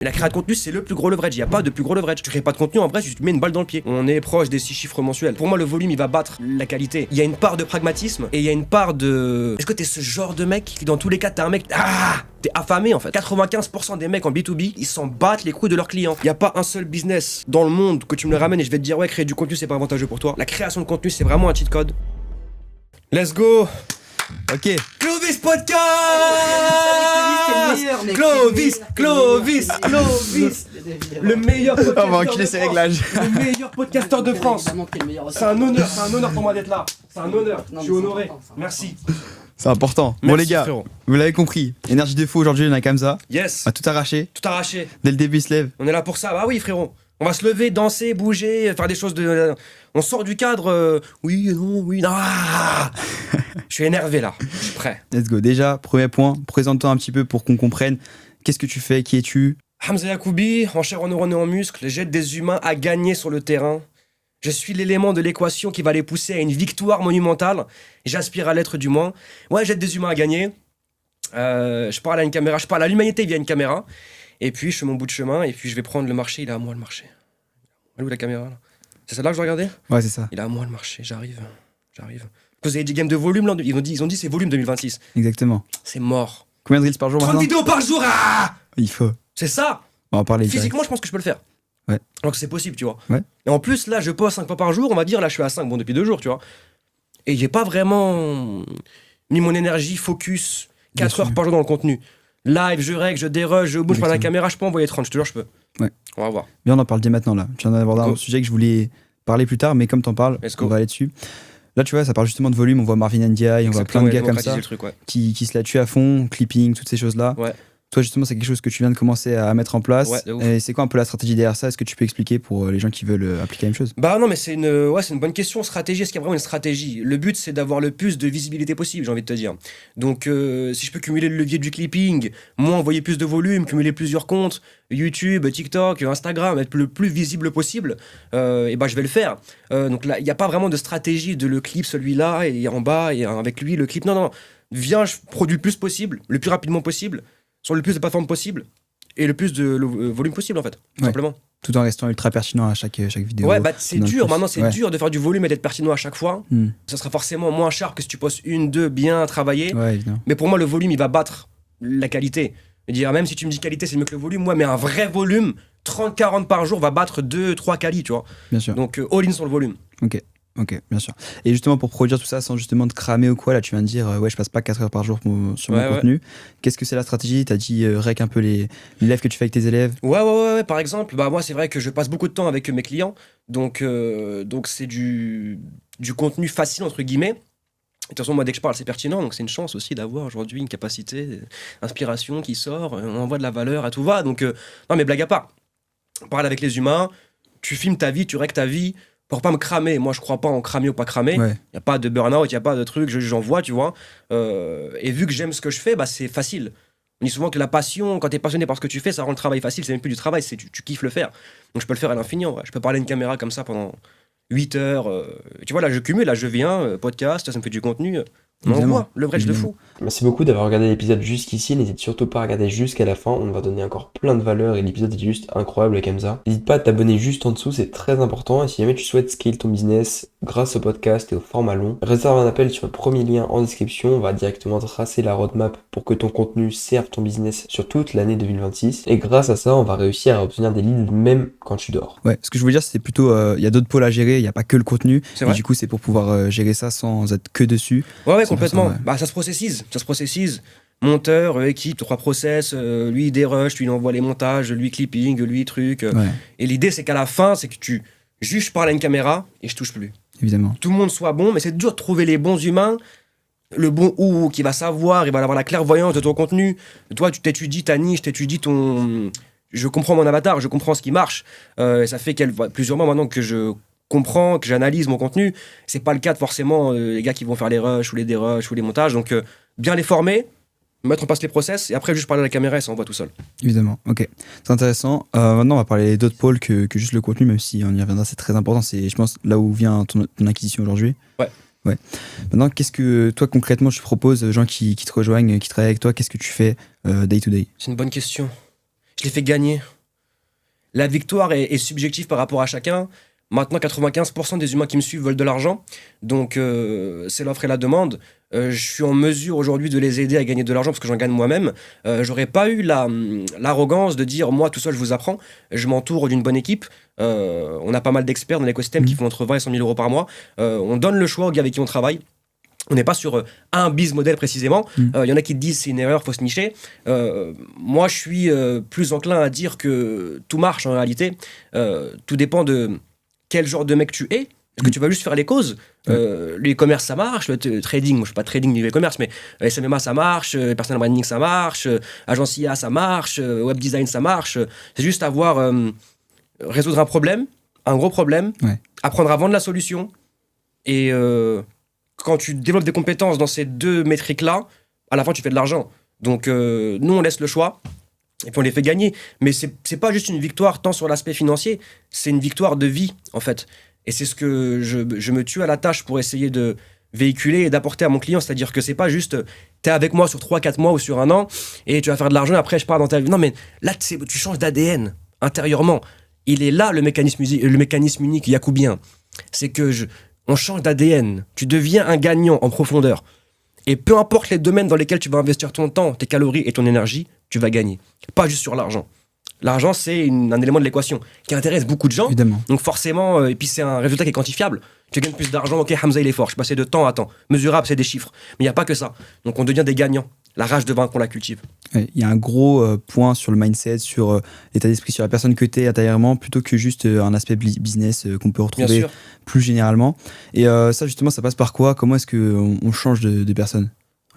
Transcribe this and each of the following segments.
La création de contenu, c'est le plus gros leverage. Il n'y a pas de plus gros leverage. Tu crées pas de contenu, en vrai, tu te mets une balle dans le pied. On est proche des 6 chiffres mensuels. Pour moi, le volume, il va battre la qualité. Il y a une part de pragmatisme et il y a une part de... Est-ce que t'es ce genre de mec qui, dans tous les cas, t'es un mec... T'es affamé, en fait. 95% des mecs en B2B, ils s'en battent les couilles de leurs clients. Il n'y a pas un seul business dans le monde que tu me le ramènes et je vais te dire, ouais, créer du contenu, c'est pas avantageux pour toi. La création de contenu, c'est vraiment un cheat code. Let's go. Ok. Clovis Podcast. Clovis. Le meilleur podcasteur. On va enculer ces réglages. Le meilleur podcasteur de France. C'est un honneur pour moi d'être là. C'est un honneur. Je suis honoré. Merci. C'est important. Merci, bon les gars, frérot. vous l'avez compris. Énergie de fou aujourd'hui, on a Kamza. Yes. On a tout arraché. Tout arraché. Dès le début, il se lève. On est là pour ça. Bah oui, frérot. On va se lever, danser, bouger, faire des choses de... On sort du cadre... Oui, non, oui, non. Je suis énervé là. Je suis prêt. Let's go. Déjà, premier point, présente-toi un petit peu pour qu'on comprenne. Qu'est-ce que tu fais? Qui es-tu? Hamza Yacoubi, en chair, en neurones et en muscles, j'aide des humains à gagner sur le terrain. Je suis l'élément de l'équation qui va les pousser à une victoire monumentale. J'aspire à l'être du moins. Ouais, j'aide des humains à gagner. Je parle à une caméra, je parle à l'humanité via une caméra. Et puis, je fais mon bout de chemin, et puis je vais prendre le marché. Il est à moi, le marché. Elle est où la caméra, là? C'est celle-là que je dois regarder? Ouais, c'est ça. Il est à moi, le marché. J'arrive. Vous avez des games de volume, là? Ils ont dit c'est volume 2026. Exactement. C'est mort. Combien de reels par jour 30 maintenant? vidéos par jour, Il faut. C'est ça. On va en parler. Physiquement, je pense que je peux le faire. Ouais. Donc c'est possible, tu vois. Ouais. Et en plus, là, je poste 5 fois par jour. On va dire, là, je suis à 5, bon, depuis 2 jours, tu vois. Et j'ai pas vraiment mis mon énergie focus 4 heures par jour dans le contenu. Live, je règle, je dérush, je bouge par la caméra, je peux envoyer 30, je te jure, je peux. Ouais. On va voir. Bien, on en parle dès maintenant là. Tu viens d'aborder un sujet que je voulais parler plus tard, mais comme t'en parles, on va aller dessus. Là, tu vois, ça parle justement de volume. On voit Marvin Ndiaye, on voit plein de gars comme ça truc, ouais. qui se la tuent à fond, clipping, toutes ces choses-là. Ouais. Toi, justement, c'est quelque chose que tu viens de commencer à mettre en place. Ouais, de ouf. Et c'est quoi un peu la stratégie derrière ça? Est-ce que tu peux expliquer pour les gens qui veulent appliquer la même chose? Bah non, mais c'est une bonne question. Stratégie, est-ce qu'il y a vraiment une stratégie? Le but, c'est d'avoir le plus de visibilité possible, j'ai envie de te dire. Donc, si je peux cumuler le levier du clipping, moi envoyer plus de volume, cumuler plusieurs comptes, YouTube, TikTok, Instagram, être le plus visible possible, et bah je vais le faire. Donc là, il n'y a pas vraiment de stratégie de le clip, celui-là, et en bas, et avec lui, le clip. Non. Viens, je produis le plus possible, le plus rapidement possible, sur le plus de plateformes possible, et le plus de volume possible, en fait, tout simplement. Tout en restant ultra pertinent à chaque vidéo. Ouais, bah c'est dur. Maintenant, c'est dur de faire du volume et d'être pertinent à chaque fois. Ça sera forcément moins cher que si tu postes 1, 2 bien travaillées. Ouais, évidemment. Mais pour moi, le volume, il va battre la qualité. Je veux dire, même si tu me dis qualité, c'est mieux que le volume, moi, mais un vrai volume, 30-40 par jour, va battre 2-3 quali, tu vois. Bien sûr. Donc, all-in sur le volume. Ok, bien sûr. Et justement, pour produire tout ça sans justement te cramer ou quoi, là, tu viens de dire, ouais, je passe pas 4 heures par jour sur mon contenu. Qu'est-ce que c'est la stratégie? T'as dit, rec un peu les lives que tu fais avec tes élèves? Ouais. Par exemple, bah, moi, c'est vrai que je passe beaucoup de temps avec mes clients. Donc c'est du contenu facile, entre guillemets. De toute façon, moi, dès que je parle, c'est pertinent. Donc, c'est une chance aussi d'avoir aujourd'hui une capacité d'inspiration qui sort. On envoie de la valeur à tout va. Donc, non, mais blague à part. Parle avec les humains. Tu filmes ta vie, tu règles ta vie. Pour pas me cramer. Moi, je crois pas en cramer ou pas cramer. Il n'y a pas de burn-out, il n'y a pas de truc, j'en vois, tu vois. Et vu que j'aime ce que je fais, bah, c'est facile. On dit souvent que la passion, quand tu es passionné par ce que tu fais, ça rend le travail facile. C'est même plus du travail, c'est tu kiffes le faire. Donc, je peux le faire à l'infini. Ouais. Je peux parler à une caméra comme ça pendant 8 heures. Tu vois, là, je cumule, là, je viens, podcast, ça me fait du contenu. On envoie, le vrai de fou. Merci beaucoup d'avoir regardé l'épisode jusqu'ici. N'hésite surtout pas à regarder jusqu'à la fin. On va donner encore plein de valeurs et l'épisode est juste incroyable avec Hamza. N'hésite pas à t'abonner juste en dessous, c'est très important. Et si jamais tu souhaites scale ton business grâce au podcast et au format long, réserve un appel sur le premier lien en description. On va directement tracer la roadmap pour que ton contenu serve ton business sur toute l'année 2026. Et grâce à ça, on va réussir à obtenir des leads même quand tu dors. Ouais, ce que je voulais dire, c'est plutôt, il y a d'autres pôles à gérer, il n'y a pas que le contenu. C'est et vrai. du coup, c'est pour pouvoir gérer ça sans être que dessus. Ouais, complètement. Ouais. Bah, ça se processise. Monteur, équipe, 3 process, lui il dérush, lui il envoie les montages, lui clipping, lui truc. Ouais. Et l'idée c'est qu'à la fin, c'est que je parle à une caméra et je touche plus. Évidemment. Tout le monde soit bon, mais c'est dur de trouver les bons humains, le bon ou qui va savoir, il va avoir la clairvoyance de ton contenu. Toi, tu t'étudies ta niche, je comprends mon avatar, je comprends ce qui marche. Ça fait plusieurs mois maintenant que je comprends, que j'analyse mon contenu. C'est pas le cas de forcément les gars qui vont faire les rushs ou les dérushs ou les montages. Donc, bien les former, mettre en place les process et après juste parler à la caméra et ça envoie tout seul. Évidemment, ok. C'est intéressant. Maintenant, on va parler d'autres pôles que juste le contenu, même si on y reviendra, c'est très important. C'est, je pense, là où vient ton acquisition aujourd'hui. Ouais. Maintenant, qu'est-ce que toi, concrètement, tu proposes aux gens qui te rejoignent, qui travaillent avec toi? Qu'est-ce que tu fais day to day? C'est une bonne question. Je les fais gagner. La victoire est subjective par rapport à chacun. Maintenant, 95% des humains qui me suivent veulent de l'argent. Donc, c'est l'offre et la demande. Je suis en mesure aujourd'hui de les aider à gagner de l'argent parce que j'en gagne moi-même. J'aurais pas eu l'arrogance de dire, moi, tout seul, je vous apprends. Je m'entoure d'une bonne équipe. On a pas mal d'experts dans l'écosystème qui font entre 20 et 100 000 euros par mois. On donne le choix aux gars avec qui on travaille. On n'est pas sur un biz modèle précisément. Il y en a qui te disent c'est une erreur, faut se nicher. Moi, je suis plus enclin à dire que tout marche en réalité. Tout dépend de quel genre de mec tu es. Est-ce que tu vas juste faire les causes Le e-commerce, ça marche. Le trading, moi je ne fais pas de trading ni e-commerce, mais SMMA, ça marche. Personal branding, ça marche. Agence IA, ça marche. Web design, ça marche. C'est juste avoir résoudre un problème, un gros problème, apprendre à vendre la solution. Et quand tu développes des compétences dans ces deux métriques-là, à la fin, tu fais de l'argent. Donc, nous, on laisse le choix. Et puis on les fait gagner. Mais c'est pas juste une victoire tant sur l'aspect financier, c'est une victoire de vie, en fait. Et c'est ce que je me tue à la tâche pour essayer de véhiculer et d'apporter à mon client. C'est-à-dire que c'est pas juste, t'es avec moi sur 3-4 mois ou sur un an, et tu vas faire de l'argent, et après je pars dans ta vie. Non, mais là, tu changes d'ADN intérieurement. Il est là, le mécanisme unique yacoubien. C'est que on change d'ADN. Tu deviens un gagnant en profondeur. Et peu importe les domaines dans lesquels tu vas investir ton temps, tes calories et ton énergie, tu vas gagner. Pas juste sur l'argent. L'argent, c'est un élément de l'équation qui intéresse beaucoup de gens. Évidemment. Donc forcément, et puis c'est un résultat qui est quantifiable. Tu gagnes plus d'argent, ok, Hamza il est fort, je suis passé de temps à temps. Mesurable, c'est des chiffres. Mais il n'y a pas que ça. Donc on devient des gagnants. La rage de vaincre, on la cultive. Il y a un gros point sur le mindset, sur l'état d'esprit, sur la personne que tu es intérieurement, plutôt que juste un aspect business qu'on peut retrouver plus généralement. Et ça, justement, ça passe par quoi? Comment est-ce qu'on change de personne,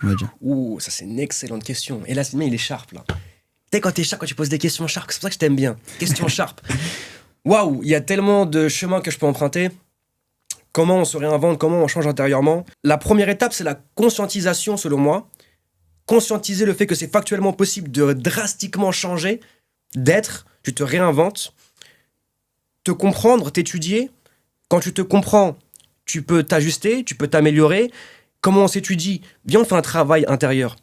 on va dire? Ouh, ça c'est une excellente question. Et là, il est sharp, là. Tu sais, quand t'es sharp, quand tu poses des questions sharp, c'est pour ça que je t'aime bien. Question sharp. Waouh, il y a tellement de chemins que je peux emprunter. Comment on se réinvente, comment on change intérieurement. La première étape, c'est la conscientisation, selon moi. Conscientiser le fait que c'est factuellement possible de drastiquement changer, d'être, tu te réinventes. Te comprendre, t'étudier. Quand tu te comprends, tu peux t'ajuster, tu peux t'améliorer. Comment on s'étudie? Viens, on fait un travail intérieur.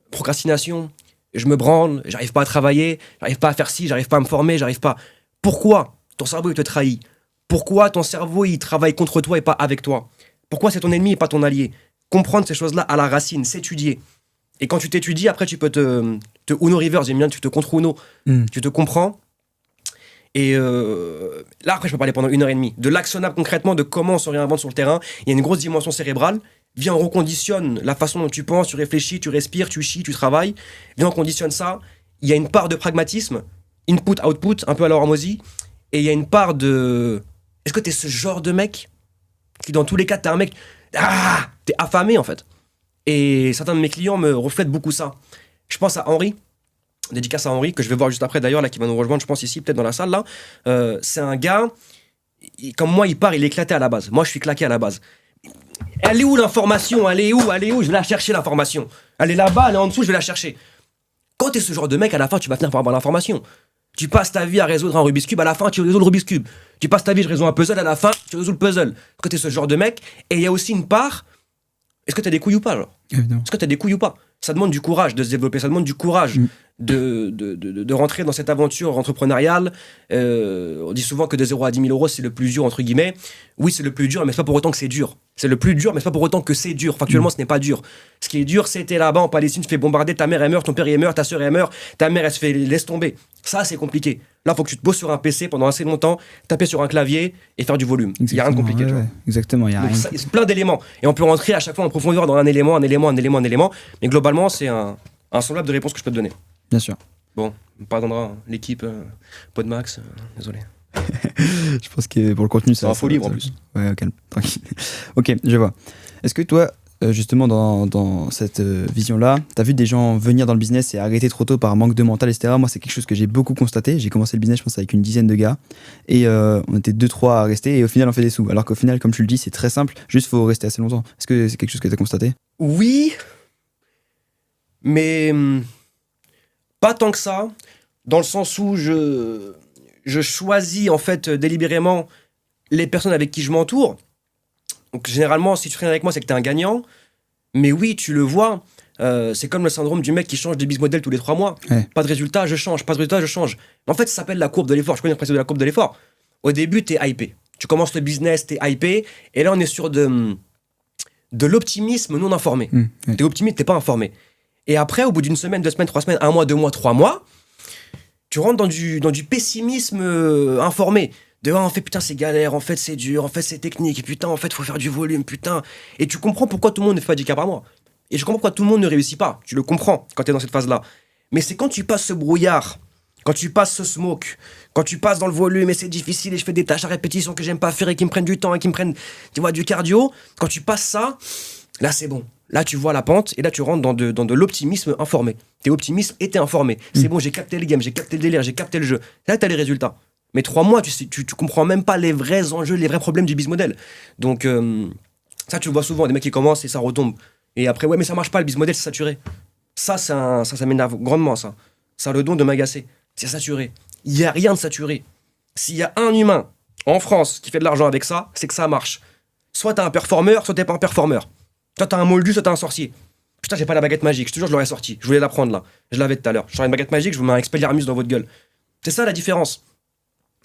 Procrastination, je me branle, j'arrive pas à travailler, j'arrive pas à faire ci, j'arrive pas à me former, j'arrive pas. Pourquoi ton cerveau il te trahit? Pourquoi ton cerveau il travaille contre toi et pas avec toi? Pourquoi c'est ton ennemi et pas ton allié? Comprendre ces choses-là à la racine, s'étudier. Et quand tu t'étudies, après tu peux te Uno reverse, j'aime bien, tu te contre Uno, tu te comprends. Et là, après, je peux parler pendant 1h30 de l'actionnable concrètement, de comment on se réinvente sur le terrain. Il y a une grosse dimension cérébrale. Viens, on reconditionne la façon dont tu penses, tu réfléchis, tu respires, tu chies, tu travailles. Viens, on conditionne ça. Il y a une part de pragmatisme, input, output, un peu à la Hormozy. Et il y a une part de... Est-ce que t'es ce genre de mec qui, dans tous les cas, t'es un mec... Ah, t'es affamé, en fait. Et certains de mes clients me reflètent beaucoup ça. Je pense à Henri. Dédicace à Henri, que je vais voir juste après d'ailleurs, là, qui va nous rejoindre, je pense, ici, peut-être dans la salle, là. C'est un gars, comme moi, il part, il est éclaté à la base. Moi, je suis claqué à la base. Elle est où l'information? Elle est où? Je vais la chercher, l'information. Elle est là-bas, elle est en dessous, je vais la chercher. Quand t'es ce genre de mec, à la fin, tu vas finir par avoir l'information. Tu passes ta vie à résoudre un Rubik's Cube, à la fin, tu résous le Rubik's Cube. Tu passes ta vie, je résous un puzzle, à la fin, tu résous le puzzle. Quand t'es ce genre de mec, et il y a aussi une part, est-ce que t'as des couilles ou pas, genre? Est-ce que t'as des couilles ou pas? Ça demande du courage de se développer, ça demande du courage de rentrer dans cette aventure entrepreneuriale. On dit souvent que de 0 à 10 000 euros, c'est le plus dur, entre guillemets. Oui, c'est le plus dur, mais c'est pas pour autant que c'est dur. C'est le plus dur, mais c'est pas pour autant que c'est dur. Factuellement, ce n'est pas dur. Ce qui est dur, c'était là-bas en Palestine, tu te fais bombarder, ta mère elle meurt, ton père il meurt, ta soeur elle meurt, ta mère elle se fait laisse tomber. Ça, c'est compliqué. Là, faut que tu te poses sur un PC pendant assez longtemps, taper sur un clavier et faire du volume. Il n'y a rien de compliqué. Ouais, exactement, il y a rien. C'est plein d'éléments. Et on peut rentrer à chaque fois en profondeur dans un élément. Mais globalement, c'est un semblable de réponse que je peux te donner. Bien sûr. Bon, on pardonnera l'équipe Podmax, désolé. Je pense que pour le contenu, c'est un faux livre en plus. Ouais, calme, tranquille. Ok, je vois. Est-ce que toi, justement, dans cette vision-là, t'as vu des gens venir dans le business et arrêter trop tôt par manque de mental, etc. Moi, c'est quelque chose que j'ai beaucoup constaté. J'ai commencé le business, je pense, avec une dizaine de gars. Et on était 2-3 à rester et au final, on fait des sous. Alors qu'au final, comme tu le dis, c'est très simple. Juste, faut rester assez longtemps. Est-ce que c'est quelque chose que t'as constaté? Oui, mais pas tant que ça. Dans le sens où je choisis, en fait, délibérément les personnes avec qui je m'entoure. Donc, généralement, si tu traînes avec moi, c'est que t'es un gagnant. Mais oui, tu le vois. C'est comme le syndrome du mec qui change de business model tous les 3 mois. Ouais. Pas de résultat, je change. Pas de résultat, je change. Mais en fait, ça s'appelle la courbe de l'effort. Je connais le principe de la courbe de l'effort. Au début, t'es hypé. Tu commences le business, t'es hypé. Et là, on est sur de l'optimisme non informé. Ouais. T'es optimiste, t'es pas informé. Et après, au bout d'une semaine, 2 semaines, 3 semaines, 1 mois, 2 mois, 3 mois, tu rentres dans du pessimisme informé. En fait, putain, c'est galère, en fait, c'est dur, en fait, c'est technique, et putain, en fait, faut faire du volume, putain. Et tu comprends pourquoi tout le monde ne fait pas 10K par mois. Et je comprends pourquoi tout le monde ne réussit pas. Tu le comprends quand t'es dans cette phase-là. Mais c'est quand tu passes ce brouillard, quand tu passes ce smoke, quand tu passes dans le volume et c'est difficile et je fais des tâches à répétition que j'aime pas faire et qui me prennent du temps et qui me prennent, tu vois, du cardio, quand tu passes ça, là, c'est bon. Là, tu vois la pente et là, tu rentres dans de l'optimisme informé. T'es optimiste et t'es informé. C'est bon, j'ai capté le game, j'ai capté le délire, j'ai capté le jeu. Là, t'as les résultats. Mais 3 mois, tu comprends même pas les vrais enjeux, les vrais problèmes du business model. Donc, ça, tu le vois souvent, des mecs qui commencent et ça retombe. Et après, ouais, mais ça marche pas, le business model, c'est saturé. Ça m'énerve grandement, ça. Ça a le don de m'agacer. C'est saturé. Il y a rien de saturé. S'il y a un humain en France qui fait de l'argent avec ça, c'est que ça marche. Soit t'as un performeur, soit t'es pas un performeur. Soit t'as un moldu, soit t'as un sorcier. Putain, j'ai pas la baguette magique, je te jure, je l'aurais sorti. Je voulais la prendre là. Je l'avais tout à l'heure. J'aurais une baguette magique, je vous mets un Expelliarmus dans votre gueule. C'est ça la différence.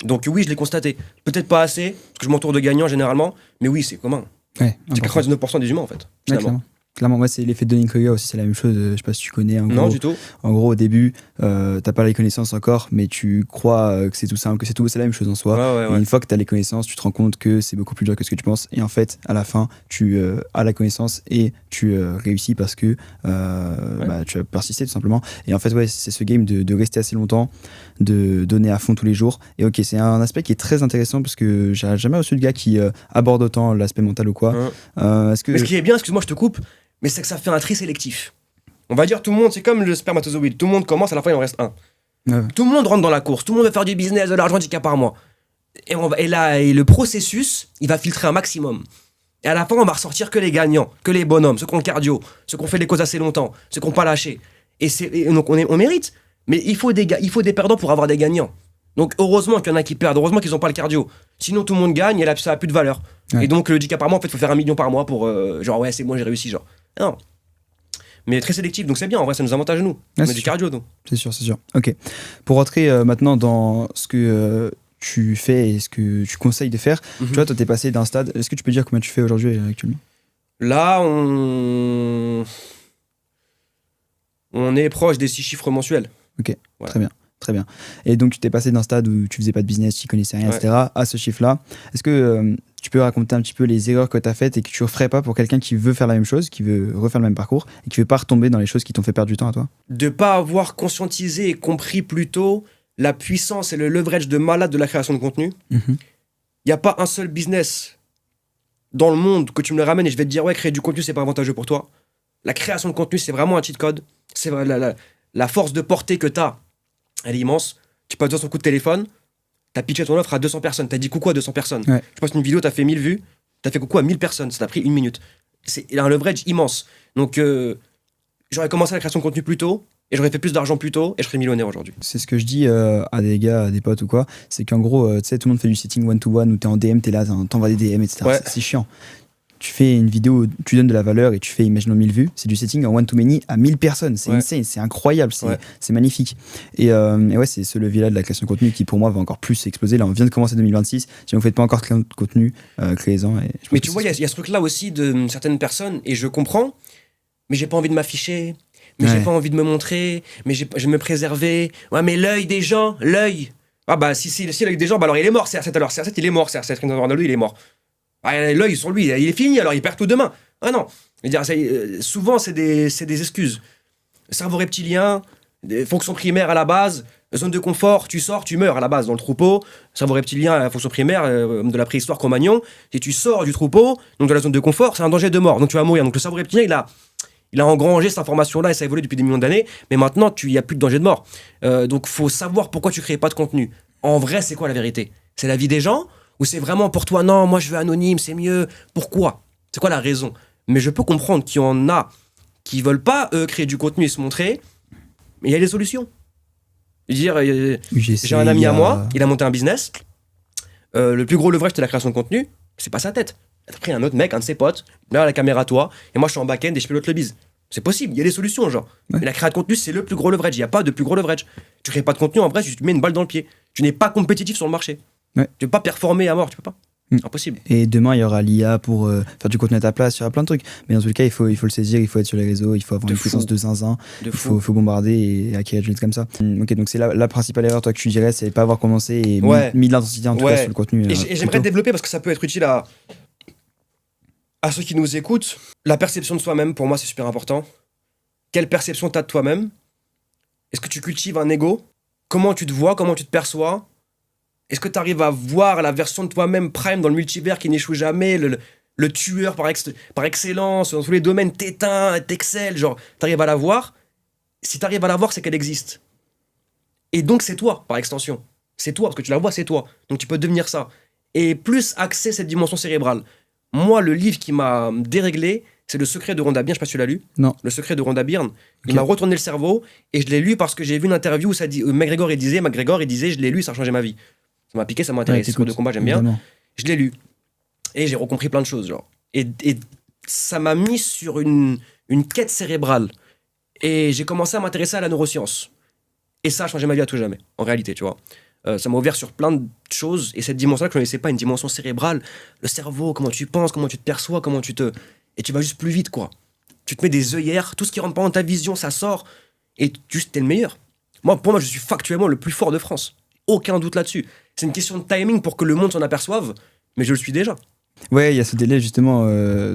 Donc oui, je l'ai constaté. Peut-être pas assez, parce que je m'entoure de gagnants généralement, mais oui, c'est commun. Ouais, C'est important. 99% des humains en fait. Ouais, Finalement. clairement, moi, c'est l'effet de Dunning-Kruger aussi, c'est la même chose. Je sais pas si tu connais. Non, du tout. En gros, au début, t'as pas les connaissances encore, mais tu crois que c'est tout simple, que c'est tout. C'est la même chose en soi. Ouais. Et une fois que t'as les connaissances, tu te rends compte que c'est beaucoup plus dur que ce que tu penses. Et en fait, à la fin, tu as la connaissance et tu réussis parce que tu as persisté tout simplement. Et en fait, ouais, c'est ce game de rester assez longtemps, de donner à fond tous les jours. Et ok, c'est un aspect qui est très intéressant parce que j'ai jamais reçu de gars qui aborde autant l'aspect mental ou quoi. Est-ce que Mais ce qui est bien, excuse-moi, je te coupe, mais c'est que ça fait un tri sélectif. On va dire tout le monde, c'est comme le spermatozoïde. Tout le monde commence, à la fin il en reste un. Ouais. Tout le monde rentre dans la course, tout le monde veut faire du business, de l'argent 10K par mois. Et le processus, il va filtrer un maximum. Et à la fin, on va ressortir que les gagnants, que les bonhommes, ceux qui ont le cardio, ceux qui ont fait les causes assez longtemps, ceux qui n'ont pas lâché. Et donc on mérite. Mais il faut des perdants pour avoir des gagnants. Donc heureusement qu'il y en a qui perdent, heureusement qu'ils n'ont pas le cardio. Sinon tout le monde gagne et là ça n'a plus de valeur. Ouais. Et donc le 10K par mois, en fait, il faut faire 1 million par mois pour genre ouais, c'est bon, j'ai réussi, genre. Non. Mais très sélectif, donc c'est bien, en vrai, ça nous avantage nous. Ah, On c'est a du sûr. cardio, nous. C'est sûr. Ok. Pour rentrer maintenant dans ce que tu fais et ce que tu conseilles de faire, tu vois, toi, t'es passé d'un stade. Est-ce que tu peux dire combien tu fais aujourd'hui actuellement? Là, on est proche des 6 chiffres mensuels. Ok, Ouais. très bien. Et donc, tu t'es passé d'un stade où tu faisais pas de business, tu connaissais rien, Ouais. etc., à ce chiffre-là. Est-ce que tu peux raconter un petit peu les erreurs que tu as faites et que tu referais pas pour quelqu'un qui veut faire la même chose, qui veut refaire le même parcours et qui veut pas retomber dans les choses qui t'ont fait perdre du temps à toi? De pas avoir conscientisé et compris plus tôt la puissance et le leverage de malade de la création de contenu. Il n'y a pas un seul business dans le monde que tu me le ramènes et je vais te dire ouais, créer du contenu c'est pas avantageux pour toi. La création de contenu c'est vraiment un cheat code. C'est la force de portée que tu as, elle est immense. Tu passes sur son coup de téléphone, tu as pitché ton offre à 200 personnes, tu as dit coucou à 200 personnes. Ouais. Tu passes une vidéo, tu as fait 1000 vues, tu as fait coucou à 1000 personnes, ça t'a pris 1 minute. Il a un leverage immense. Donc j'aurais commencé la création de contenu plus tôt et j'aurais fait plus d'argent plus tôt et je serais millionnaire aujourd'hui. C'est ce que je dis à des gars, à des potes ou quoi, c'est qu'en gros, tu sais, tout le monde fait du setting one-to-one où t'es en DM, t'es là, t'envoies des DM, etc. Ouais. C'est chiant. Tu fais une vidéo, tu donnes de la valeur et tu fais, imaginons 1000 vues, c'est du setting en one-to-many à 1000 personnes. C'est Ouais. insane, c'est incroyable, Ouais. c'est magnifique. Et ouais, c'est ce levier-là de la création de contenu qui, pour moi, va encore plus exploser. Là, on vient de commencer 2026. Si vous ne faites pas encore de contenu, créez-en. Et je pense Mais que tu vois, il y a ce truc-là aussi de certaines personnes, et je comprends, mais j'ai pas envie de m'afficher, mais j'ai Ouais. pas envie de me montrer, mais je vais me préserver. Ouais, mais l'œil des gens, l'œil. Ah bah, si l'œil des gens, bah alors il est mort, CR7, alors CR7, il est mort, CR7, Cristiano Ronaldo, il est mort. Ah, l'œil sur lui, il est fini, alors il perd tout demain. Ah non. Je veux dire, souvent, c'est des excuses. Cerveau reptilien, fonction primaire à la base, zone de confort, tu sors, tu meurs à la base dans le troupeau. Cerveau reptilien, fonction primaire de la préhistoire Cro-Magnon. Si tu sors du troupeau, donc de la zone de confort, c'est un danger de mort. Donc tu vas mourir. Donc le cerveau reptilien, il a engrangé cette information-là et ça a évolué depuis des millions d'années. Mais maintenant, il n'y a plus de danger de mort. Donc faut savoir pourquoi tu ne crées pas de contenu. En vrai, c'est quoi la vérité? C'est la vie des gens? Ou c'est vraiment pour toi, non, moi je veux anonyme, c'est mieux. Pourquoi? C'est quoi la raison? Mais je peux comprendre qu'il y en a qui veulent pas créer du contenu et se montrer, mais il y a des solutions. Je veux dire, j'ai un ami à moi, il a monté un business. Le plus gros leverage de la création de contenu, c'est pas sa tête. Il a pris un autre mec, un de ses potes, là la caméra toi, et moi je suis en back-end et je pilote le biz. C'est possible, il y a des solutions, genre. Ouais. Mais la création de contenu, c'est le plus gros leverage. Il n'y a pas de plus gros leverage. Tu crées pas de contenu, en vrai, tu te mets une balle dans le pied. Tu n'es pas compétitif sur le marché. Ouais. Tu peux pas performer à mort, tu peux pas. Impossible. Et demain, il y aura l'IA pour faire du contenu à ta place, il y aura plein de trucs. Mais dans tous les cas, il faut le saisir, il faut être sur les réseaux, il faut avoir De une fou. puissance de zinzin, De il fou. faut bombarder et acquérir du net comme ça. Ok, donc c'est la principale erreur, toi, que tu dirais, c'est pas avoir commencé et Ouais. mis de l'intensité en tout Ouais. cas sur le contenu. Et plus j'aimerais tôt. développer parce que ça peut être utile à ceux qui nous écoutent. La perception de soi-même, pour moi, c'est super important. Quelle perception tu as de toi-même? Est-ce que tu cultives un ego? Comment tu te vois? Comment tu te perçois? Est-ce que tu arrives à voir la version de toi-même prime dans le multivers qui n'échoue jamais, le tueur par excellence, dans tous les domaines, t'éteins, t'excelles, genre, t'arrives à la voir? Si t'arrives à la voir, c'est qu'elle existe. Et donc, c'est toi, par extension. C'est toi, parce que tu la vois, c'est toi. Donc, tu peux devenir ça. Et plus axer cette dimension cérébrale. Moi, le livre qui m'a déréglé, c'est Le secret de Rhonda Byrne, je sais pas si tu l'as lu. Non. Le secret de Rhonda Byrne. Il Ok. m'a retourné le cerveau et je l'ai lu parce que j'ai vu une interview où ça dit, McGregor, il disait, je l'ai lu, ça a changé ma vie. Ça m'a piqué, ça m'a intéressé. Ouais, Sport de combat, j'aime bien. évidemment. Je l'ai lu. Et j'ai recompris plein de choses, genre. Et ça m'a mis sur une quête cérébrale. Et j'ai commencé à m'intéresser à la neuroscience. Et ça a changé ma vie à tout jamais, en réalité, tu vois. Ça m'a ouvert sur plein de choses. Et cette dimension-là que je ne connaissais pas, une dimension cérébrale, le cerveau, comment tu penses, comment tu te perçois, comment tu te... Et tu vas juste plus vite, quoi. Tu te mets des œillères, tout ce qui rentre pas dans ta vision, ça sort. Et juste, t'es le meilleur. Pour moi, je suis factuellement le plus fort de France. Aucun doute là-dessus. C'est une question de timing pour que le monde s'en aperçoive, mais je le suis déjà. Ouais, il y a ce délai justement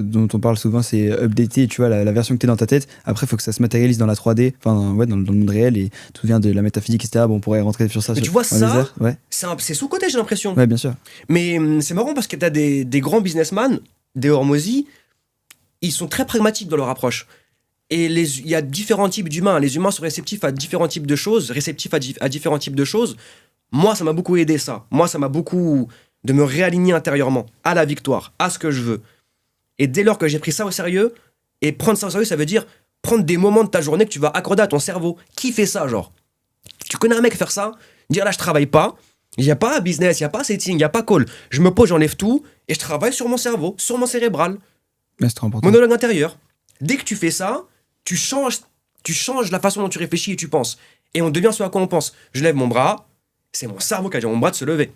dont on parle souvent, c'est updater, tu vois, la version que tu es dans ta tête. Après, il faut que ça se matérialise dans la 3D, enfin, ouais, dans le monde réel, et tout vient de la métaphysique, etc. Bon, on pourrait rentrer sur ça. Mais sur- tu vois, dans les ça, airs. Ouais, c'est sous-côté, j'ai l'impression. ouais, bien sûr. Mais c'est marrant parce que t'as des grands businessmen, des Hormozy, ils sont très pragmatiques dans leur approche. Et il y a différents types d'humains. Les humains sont réceptifs à différents types de choses, à différents types de choses. Moi, ça m'a beaucoup aidé, ça. Moi, ça m'a beaucoup de me réaligner intérieurement à la victoire, à ce que je veux. Et dès lors que j'ai pris ça au sérieux, et prendre ça au sérieux, ça veut dire prendre des moments de ta journée que tu vas accorder à ton cerveau. Qui fait ça, genre? Tu connais un mec faire ça? Dire là, je travaille pas, il n'y a pas business, il n'y a pas setting, il n'y a pas call. Je me pose, j'enlève tout, et je travaille sur mon cerveau, sur mon cérébral. Ouais, c'est trop important. Monologue intérieur. Dès que tu fais ça, tu changes la façon dont tu réfléchis et tu penses. Et on devient ce à quoi on pense. Je lève mon bras, c'est mon cerveau qui a dit à mon bras de se lever.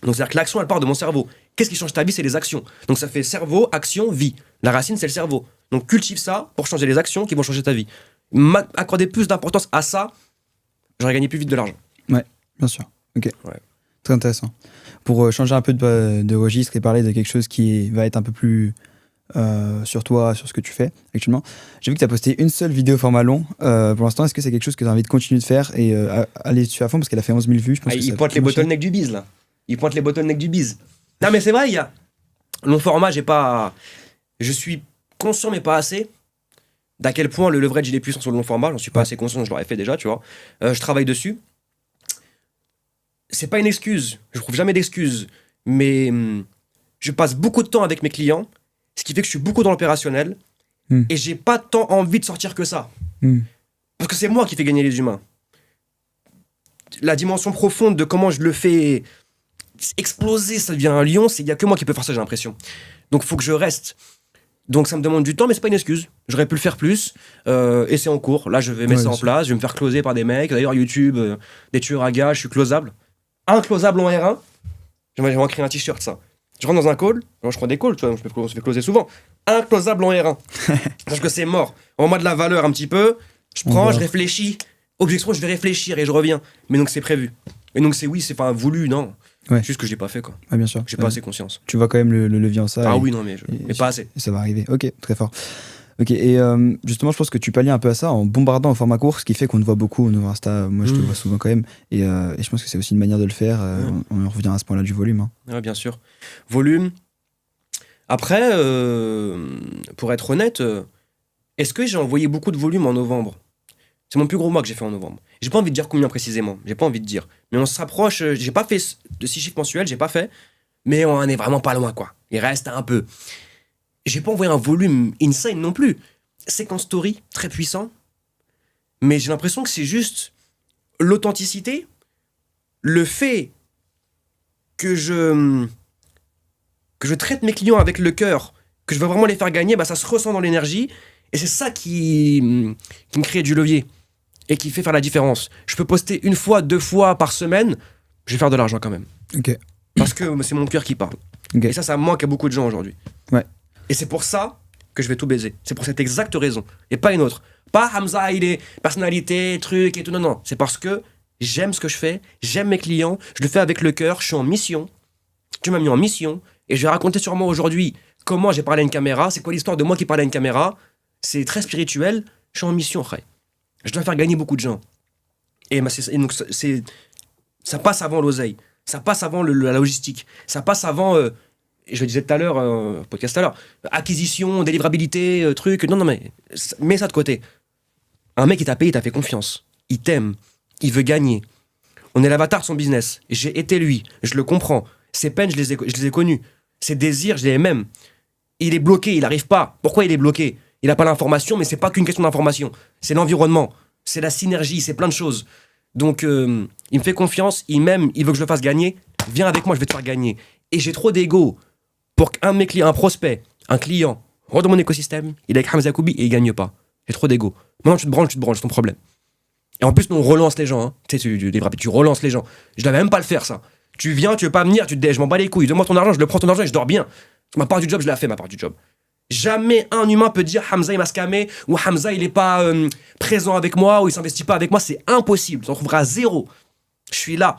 Donc c'est-à-dire que l'action, elle part de mon cerveau. Qu'est-ce qui change ta vie? C'est les actions. Donc ça fait cerveau, action, vie. La racine, c'est le cerveau. Donc cultive ça pour changer les actions qui vont changer ta vie. Accorder plus d'importance à ça, j'aurais gagné plus vite de l'argent. Bien sûr. Ok. Ouais. Très intéressant. Pour changer un peu de registre et parler de quelque chose qui va être un peu plus sur toi, sur ce que tu fais actuellement, j'ai vu que tu as posté une seule vidéo format long. Pour l'instant, est-ce que c'est quelque chose que tu as envie de continuer de faire et aller dessus à fond parce qu'elle a fait 11 000 vues? Je pense que ça Il a pointe les bien marché. bottlenecks du bise, là. Il pointe les bottlenecks du bise. Non, mais c'est vrai, il y a. Long format, j'ai pas. Je suis conscient, mais pas assez, d'à quel point le leverage il est puissant sur le long format. J'en suis pas assez conscient, je l'aurais fait déjà, tu vois. Je travaille dessus. C'est pas une excuse. Je trouve jamais d'excuse. Mais je passe beaucoup de temps avec mes clients, ce qui fait que je suis beaucoup dans l'opérationnel. Et j'ai pas tant envie de sortir que ça. Parce que c'est moi qui fais gagner les humains. La dimension profonde de comment je le fais exploser, ça devient un lion, il n'y a que moi qui peux faire ça, j'ai l'impression. Donc il faut que je reste. Donc ça me demande du temps, mais c'est pas une excuse. J'aurais pu le faire plus, et c'est en cours. Là, je vais mettre Ouais, ça en bien sûr. place, je vais me faire closer par des mecs. D'ailleurs, YouTube, des tueurs à gages, je suis closable. Un closable en R1, je vais en créer un t-shirt, ça. Je rentre dans un call, moi, je prends des calls, tu vois, on se fait closer souvent. Un closable en R1. Parce que c'est mort. Envoie-moi de la valeur un petit peu, je On prends, voit. je réfléchis. Objection, je vais réfléchir et je reviens. Mais donc c'est prévu. Et donc c'est pas voulu, non. Ouais. Juste que je l'ai pas fait, quoi. Ouais, bien sûr. J'ai pas assez conscience. Tu vois quand même le levier en ça. Ah et- oui, non, mais et- pas assez. et ça va arriver. Ok, très fort. Ok, et justement, je pense que tu pallies un peu à ça en bombardant au format court, ce qui fait qu'on te voit beaucoup, on nous voit Insta, moi je te vois souvent quand même, et je pense que c'est aussi une manière de le faire, on revient à ce point-là du volume. Hein. Ouais, bien sûr. Volume. Après, pour être honnête, est-ce que j'ai envoyé beaucoup de volume en novembre? C'est mon plus gros mois que j'ai fait en novembre. J'ai pas envie de dire combien précisément, j'ai pas envie de dire. Mais on se rapproche, j'ai pas fait de 6 chiffres mensuels, j'ai pas fait, mais on en est vraiment pas loin, quoi. Il reste un peu. J'ai pas envoyé un volume insane non plus. Séquence story, très puissant, mais j'ai l'impression que c'est juste l'authenticité, le fait que je traite mes clients avec le cœur, que je veux vraiment les faire gagner, bah ça se ressent dans l'énergie, Et c'est ça qui me crée du levier et qui fait faire la différence. Je peux poster 1 fois, 2 fois par semaine, je vais faire de l'argent quand même. Ok. Parce que c'est mon cœur qui parle. Ok. Et ça manque à beaucoup de gens aujourd'hui. Ouais. Et c'est pour ça que je vais tout baiser. C'est pour cette exacte raison. Et pas une autre. Pas Hamza, il est personnalité, truc et tout. Non, non. C'est parce que j'aime ce que je fais, j'aime mes clients, je le fais avec le cœur, je suis en mission. Tu m'as mis en mission. Et je vais raconter sur moi aujourd'hui comment j'ai parlé à une caméra. C'est quoi l'histoire de moi qui parle à une caméra? C'est très spirituel. Je suis en mission, frère. Je dois faire gagner beaucoup de gens. Et donc, ça passe avant l'oseille. Ça passe avant la logistique. Ça passe avant, je le disais tout à l'heure, podcast tout à l'heure, acquisition, délivrabilité, truc. Non, non, mais mets ça de côté. Un mec, il t'a payé, il t'a fait confiance. Il t'aime. Il veut gagner. On est l'avatar de son business. J'ai été lui. Je le comprends. Ses peines, je les ai connues. Ses désirs, je les ai mêmes. Il est bloqué, il n'arrive pas. Pourquoi il est bloqué? Il n'a pas l'information, mais c'est pas qu'une question d'information. C'est l'environnement. C'est la synergie, c'est plein de choses. Donc, il me fait confiance, il m'aime, il veut que je le fasse gagner. Viens avec moi, je vais te faire gagner. Et j'ai trop d'ego pour qu'un de mes clients, un prospect, un client, rentre dans mon écosystème, il est avec Hamza Koubi et il gagne pas. J'ai trop d'ego. Maintenant, tu te branches, c'est ton problème. Et en plus, nous, on relance les gens. Hein. Tu sais, tu relances les gens. Je ne devais même pas le faire, ça. Tu viens, tu veux pas venir, tu te dis, je m'en bats les couilles. Donne-moi ton argent, je le prends ton argent et je dors bien. Ma part du job, je l'ai fait, ma part du job. Jamais un humain peut dire Hamza il m'a scamé ou Hamza il est pas présent avec moi ou il s'investit pas avec moi, c'est impossible. Tu en trouveras zéro. Je suis là.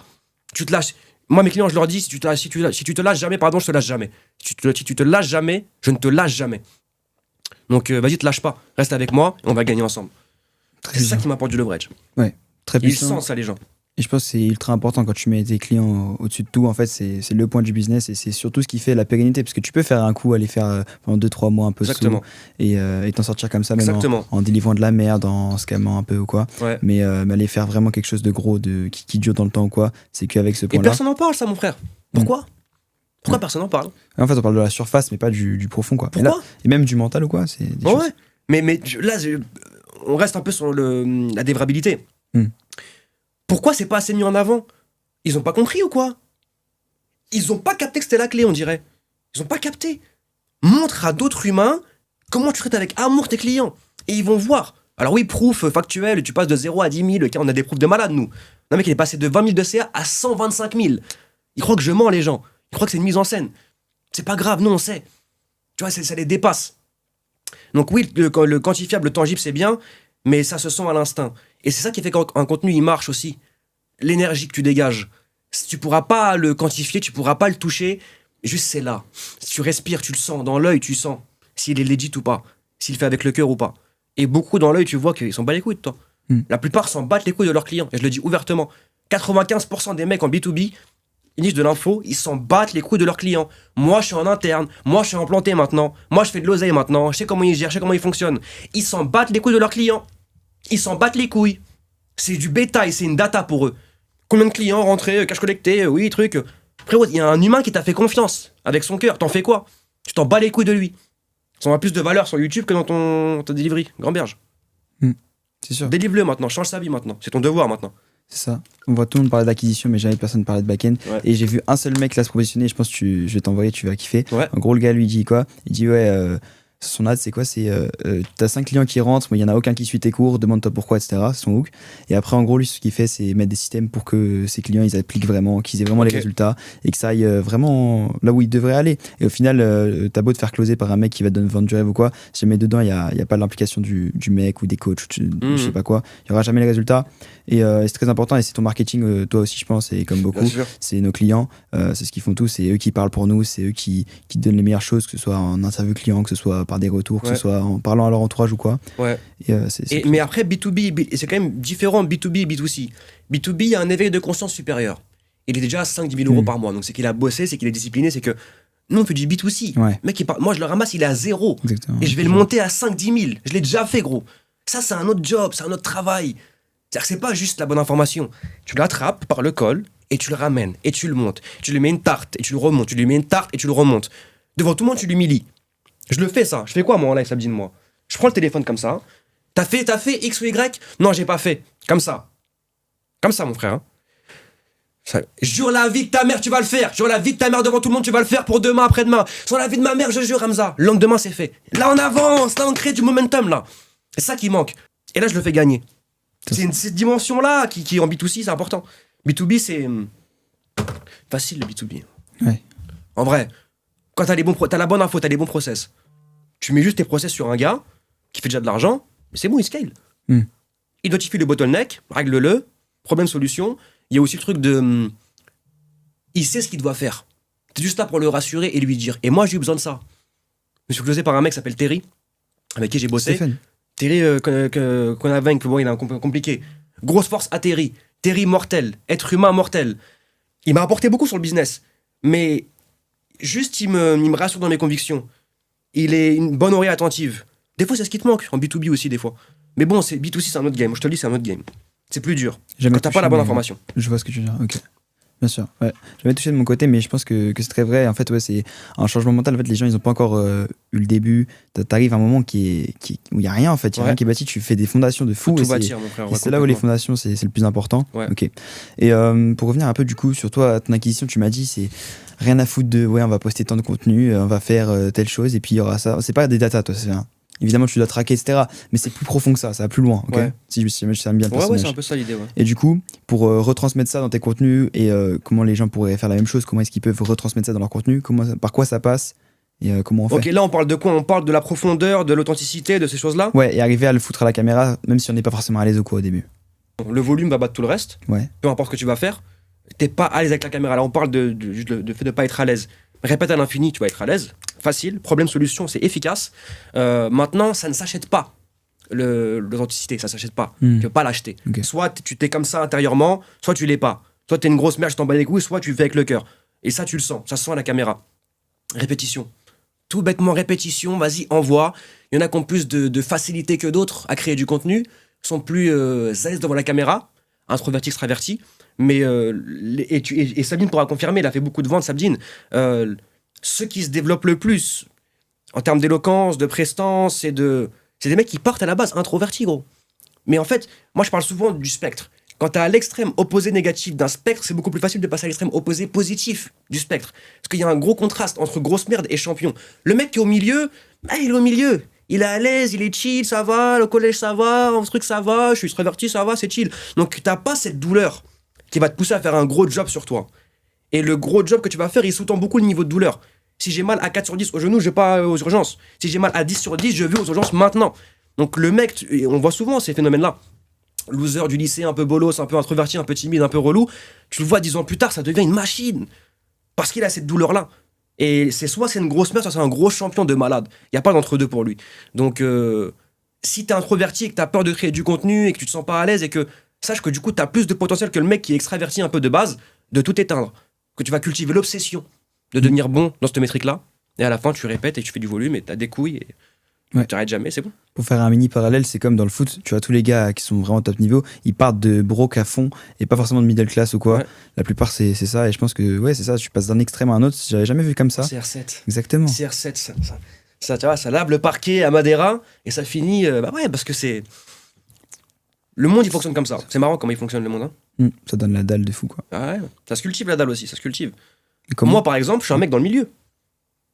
Tu te lâches. Moi mes clients je leur dis si tu te lâches jamais, pardon, je te lâche jamais. Si tu te lâches jamais, je ne te lâche jamais. Donc vas-y, te lâche pas. Reste avec moi et on va gagner ensemble. C'est ça qui m'apporte du leverage. Ouais, très Ils puissant. sentent ça les gens. Et je pense que c'est ultra important quand tu mets tes clients au-dessus de tout. En fait, c'est le point du business et c'est surtout ce qui fait la pérennité. Parce que tu peux faire un coup, aller faire pendant 2-3 mois un peu Exactement. sous et t'en sortir comme ça, même Exactement. en délivrant de la merde, en scammant un peu ou quoi. Ouais. Mais aller faire vraiment quelque chose de gros, qui dure dans le temps ou quoi, c'est qu'avec ce Et point-là. personne n'en parle ça mon frère. Pourquoi personne n'en parle? En fait, on parle de la surface, mais pas du profond, quoi. Pourquoi Et même du mental ou quoi. C'est des choses. Ouais. Mais là, on reste un peu sur la dévrabilité. Pourquoi c'est pas assez mis en avant? Ils ont pas compris ou quoi? Ils ont pas capté que c'était la clé, on dirait. Ils ont pas capté. Montre à d'autres humains comment tu traites avec amour tes clients. Et ils vont voir. Alors oui, proof factuel, tu passes de 0 à 10 000, on a des proofs de malade, nous. Un mec, il est passé de 20 000 de CA à 125 000. Ils croient que je mens, les gens. Ils croient que c'est une mise en scène. C'est pas grave, nous, on sait. Tu vois, ça les dépasse. Donc oui, le quantifiable, le tangible, c'est bien, mais ça se sent à l'instinct. Et c'est ça qui fait qu'un contenu, il marche aussi. L'énergie que tu dégages. Tu pourras pas le quantifier, tu pourras pas le toucher. Juste, c'est là. Si tu respires, tu le sens. Dans l'œil, tu sens s'il est legit ou pas. S'il fait avec le cœur ou pas. Et beaucoup dans l'œil, tu vois qu'ils s'en battent les couilles de toi. La plupart s'en battent les couilles de leurs clients. Et je le dis ouvertement. 95% des mecs en B2B, ils disent de l'info, ils s'en battent les couilles de leurs clients. Moi, je suis en interne. Moi, je suis implanté maintenant. Moi, je fais de l'oseille maintenant. Je sais comment ils gèrent, je sais comment ils fonctionnent. Ils s'en battent les couilles de leurs clients. Ils s'en battent les couilles. C'est du bétail, c'est une data pour eux. Combien de clients rentrés, cash collecté, oui, truc. Frérot, il y a un humain qui t'a fait confiance avec son cœur. T'en fais quoi? Tu t'en bats les couilles de lui. Ça a plus de valeur sur YouTube que dans ta delivery. Grandberge. C'est sûr. Délivre-le maintenant, change sa vie maintenant. C'est ton devoir maintenant. C'est ça. On voit tout le monde parler d'acquisition, mais jamais personne parler de back-end. Ouais. Et j'ai vu un seul mec là se positionner. Je pense que je vais t'envoyer, tu vas kiffer. Ouais. En gros, le gars lui dit quoi? Il dit ouais. Son ad, c'est quoi? C'est t'as 5 clients qui rentrent, mais il y en a aucun qui suit tes cours, demande-toi pourquoi, etc. C'est son hook. Et après, en gros, lui, ce qu'il fait, c'est mettre des systèmes pour que ses clients ils appliquent vraiment, qu'ils aient vraiment les résultats et que ça aille vraiment là où ils devraient aller. Et au final, t'as beau te faire closer par un mec qui va te vendre du rêve ou quoi, si jamais dedans il y a pas l'implication du mec ou des coachs, je sais pas quoi, il y aura jamais les résultats. Et c'est très important et c'est ton marketing, toi aussi, je pense, et comme beaucoup, c'est nos clients, c'est ce qu'ils font tous, c'est eux qui parlent pour nous, c'est eux qui donnent les meilleures choses, que ce soit en interview client, que ce soit par des retours, que ce soit en parlant à leur entourage ou quoi. Ouais. Et, mais après, B2B, c'est quand même différent B2B et B2C. B2B, il y a un éveil de conscience supérieur. Il est déjà à 5-10 000 euros par mois. Donc c'est qu'il a bossé, c'est qu'il est discipliné, c'est que nous, on fait du B2C. Ouais. Mec, moi, je le ramasse, il est à 0. Exactement. Et je vais le monter à 5-10 000. Je l'ai déjà fait, gros. Ça, c'est un autre job, c'est un autre travail. C'est-à-dire que c'est pas juste la bonne information. Tu l'attrapes par le col et tu le ramènes et tu le montes. Tu lui mets une tarte et tu le remontes. Tu lui mets une tarte et tu le remontes. Devant tout le monde, tu l'humilies. Je le fais, ça. Je fais quoi, moi, en live, Sabine, moi? Je prends le téléphone comme ça. T'as fait X ou Y? Non, j'ai pas fait. Comme ça. Comme ça, mon frère. Hein. Jure la vie de ta mère, tu vas le faire. Jure la vie de ta mère devant tout le monde, tu vas le faire pour demain, après-demain. Sur la vie de ma mère, je jure, Hamza. Le lendemain, c'est fait. Là, on avance, là, on crée du momentum, là. C'est ça qui manque. Et là, je le fais gagner. C'est cette dimension-là qui en B2C, c'est important. B2B, c'est facile, le B2B. Ouais. En vrai, quand t'as la bonne info, t'as les bons process. Tu mets juste tes process sur un gars qui fait déjà de l'argent, mais c'est bon, il scale. Identifie le bottleneck, règle-le, problème-solution. Il y a aussi le truc de... il sait ce qu'il doit faire. T'es juste là pour le rassurer et lui dire. Et moi, j'ai eu besoin de ça. Je me suis closé par un mec qui s'appelle Terry, avec qui j'ai bossé. Stéphane. Terry, qu'on a vaincu, bon, il est un peu compliqué. Grosse force à Terry. Terry mortel. Être humain mortel. Il m'a apporté beaucoup sur le business. Mais juste, il me rassure dans mes convictions. Il est une bonne oreille attentive. Des fois, c'est ce qui te manque. En B2B aussi, des fois. Mais bon, c'est B2C, c'est un autre game. Je te le dis, c'est un autre game. C'est plus dur. Jamais Quand t'as touché, pas la bonne mais information. Je vois ce que tu veux dire, ok. Bien sûr, ouais. J'avais touché de mon côté, mais je pense que c'est très vrai. En fait, ouais, c'est un changement mental. En fait, les gens, ils n'ont pas encore eu le début. T'arrives à un moment où il n'y a rien, en fait. Il n'y a Ouais. rien qui est bâti. Tu fais des fondations de fou. Faut Et tout c'est bâtir, mon frère. et Ouais, c'est là où les complètement. fondations, c'est le plus important. Ouais. Ok. Et pour revenir un peu, du coup, sur toi, ton acquisition, tu m'as dit, c'est rien à foutre de, ouais, on va poster tant de contenu, on va faire telle chose, et puis il y aura ça. C'est pas des datas, toi. Évidemment, tu dois traquer, etc. Mais c'est plus profond que ça va plus loin, ok. Ouais. Si je sers bien le Ouais, personnage. c'est un peu ça l'idée, ouais. Et du coup, pour retransmettre ça dans tes contenus et comment les gens pourraient faire la même chose, comment est-ce qu'ils peuvent retransmettre ça dans leur contenu, par quoi ça passe et comment on fait. Ok, là, on parle de quoi? On parle de la profondeur, de l'authenticité, de ces choses-là. Ouais, et arriver à le foutre à la caméra, même si on n'est pas forcément à l'aise ou quoi au début. Le volume va battre tout le reste. Ouais. Peu importe ce que tu vas faire. T'es pas à l'aise avec la caméra. Là, on parle juste de fait de pas être à l'aise. Répète à l'infini, tu vas être à l'aise. Facile. Problème-solution, c'est efficace. Maintenant, ça ne s'achète pas. L'authenticité, ça s'achète pas. Tu peux pas l'acheter. Ok. Soit tu t'es comme ça intérieurement, soit tu l'es pas. Soit t'es une grosse merde, je t'en bats les couilles, soit tu le fais avec le cœur. Et ça, tu le sens. Ça se sent à la caméra. Répétition. Tout bêtement, répétition, vas-y, envoie. Il y en a qui ont plus de facilité que d'autres à créer du contenu, sont plus à l'aise devant la caméra, introvertis, extravertis. Mais, et Sabine pourra confirmer, elle a fait beaucoup de ventes, Sabine. Ceux qui se développent le plus en termes d'éloquence, de prestance, c'est des mecs qui partent à la base introvertis, gros. Mais en fait, moi je parle souvent du spectre. Quand t'es à l'extrême opposé négatif d'un spectre, c'est beaucoup plus facile de passer à l'extrême opposé positif du spectre. Parce qu'il y a un gros contraste entre grosse merde et champion. Le mec qui est au milieu, il est au milieu. Il est à l'aise, il est chill, ça va, le collège ça va, un truc ça va, je suis extraverti, ça va, c'est chill. Donc t'as pas cette douleur qui va te pousser à faire un gros job sur toi. Et le gros job que tu vas faire, il sous-tend beaucoup le niveau de douleur. Si j'ai mal à 4 sur 10 au genou, je vais pas aux urgences. Si j'ai mal à 10 sur 10, je vais aux urgences maintenant. Donc le mec, et on voit souvent ces phénomènes-là. Loser du lycée, un peu bolos, un peu introverti, un peu timide, un peu relou. Tu le vois 10 ans plus tard, ça devient une machine. Parce qu'il a cette douleur-là. Et c'est soit c'est une grosse merde, soit c'est un gros champion de malade. Il n'y a pas d'entre-deux pour lui. Donc si t'es introverti et que t'as peur de créer du contenu et que tu te sens pas à l'aise et que sache que du coup t'as plus de potentiel que le mec qui est extraverti un peu de base, de tout éteindre. Que tu vas cultiver l'obsession de devenir bon dans cette métrique-là. Et à la fin, tu répètes et tu fais du volume et t'as des couilles et tu t'arrêtes jamais, c'est bon. Pour faire un mini parallèle, c'est comme dans le foot, tu vois, tous les gars qui sont vraiment top niveau, ils partent de broke à fond et pas forcément de middle class ou quoi. Ouais. La plupart, c'est ça. Et je pense que, ouais, c'est ça, tu passes d'un extrême à un autre. J'avais jamais vu comme ça. CR7. Exactement. CR7, ça, tu vois, ça lave le parquet à Madeira et ça finit. Bah ouais, parce que c'est. Le monde, il fonctionne comme ça. C'est marrant comment il fonctionne le monde. Hein. Ça donne la dalle de fou, quoi. Ah ouais, ça se cultive la dalle aussi, ça se cultive. Et comment Moi, par exemple, je suis un mec dans le milieu.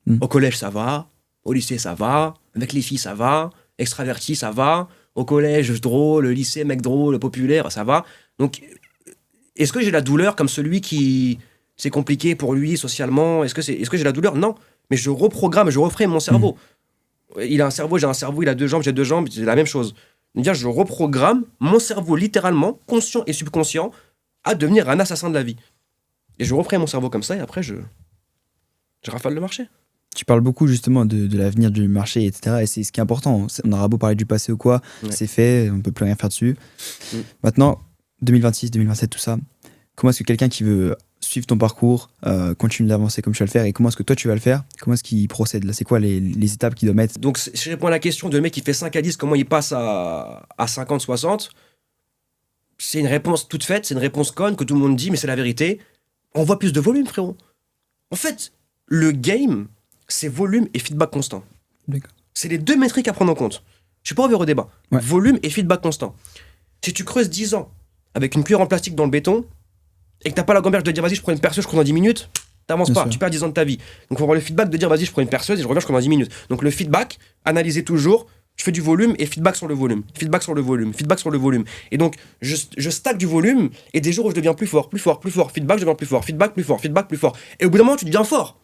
Mm. Au collège, ça va. Au lycée, ça va. Avec les filles, ça va. Extraverti, ça va. Au collège, drôle. Le lycée, mec drôle, populaire, ça va. Donc, est-ce que j'ai la douleur comme celui qui. C'est compliqué pour lui socialement? Est-ce que j'ai la douleur? Non. Mais je reprogramme, je reframe mon cerveau. Il a un cerveau, j'ai un cerveau, il a 2 jambes, j'ai 2 jambes, c'est la même chose. C'est-à-dire, je reprogramme mon cerveau littéralement, conscient et subconscient, à devenir un assassin de la vie. Et je reframe mon cerveau comme ça et après, je rafale le marché. Tu parles beaucoup justement de l'avenir du marché, etc. Et c'est ce qui est important. On aura beau parler du passé ou quoi, Ouais. c'est fait, on peut plus rien faire dessus. Mm. Maintenant, 2026, 2027, tout ça, comment est-ce que quelqu'un qui veut suivre ton parcours, continue d'avancer comme tu vas le faire, et comment est-ce que toi tu vas le faire? Comment est-ce qu'il procède là? C'est quoi les étapes qu'il doit mettre? Donc, si je réponds à la question de le mec qui fait 5 à 10, comment il passe à 50, 60, c'est une réponse toute faite, c'est une réponse conne que tout le monde dit, mais c'est la vérité. On voit plus de volume, frérot. En fait, le game, c'est volume et feedback constant. D'accord. C'est les 2 métriques à prendre en compte. Je suis pas ouvert au débat. Ouais. Volume et feedback constant. Si tu creuses 10 ans avec une cuillère en plastique dans le béton et que t'as pas la gamberge de dire vas-y je prends une perceuse, je crois dans 10 minutes, t'avances Bien pas, sûr. tu perds 10 ans de ta vie. Donc faut avoir le feedback de dire vas-y je prends une perceuse et je reviens, je crois dans 10 minutes. Donc le feedback, analyser toujours, je fais du volume et feedback sur le volume, feedback sur le volume, feedback sur le volume. Et donc je stack du volume et des jours où je deviens plus fort, feedback je deviens plus fort, feedback plus fort, feedback plus fort. Et au bout d'un moment tu deviens fort.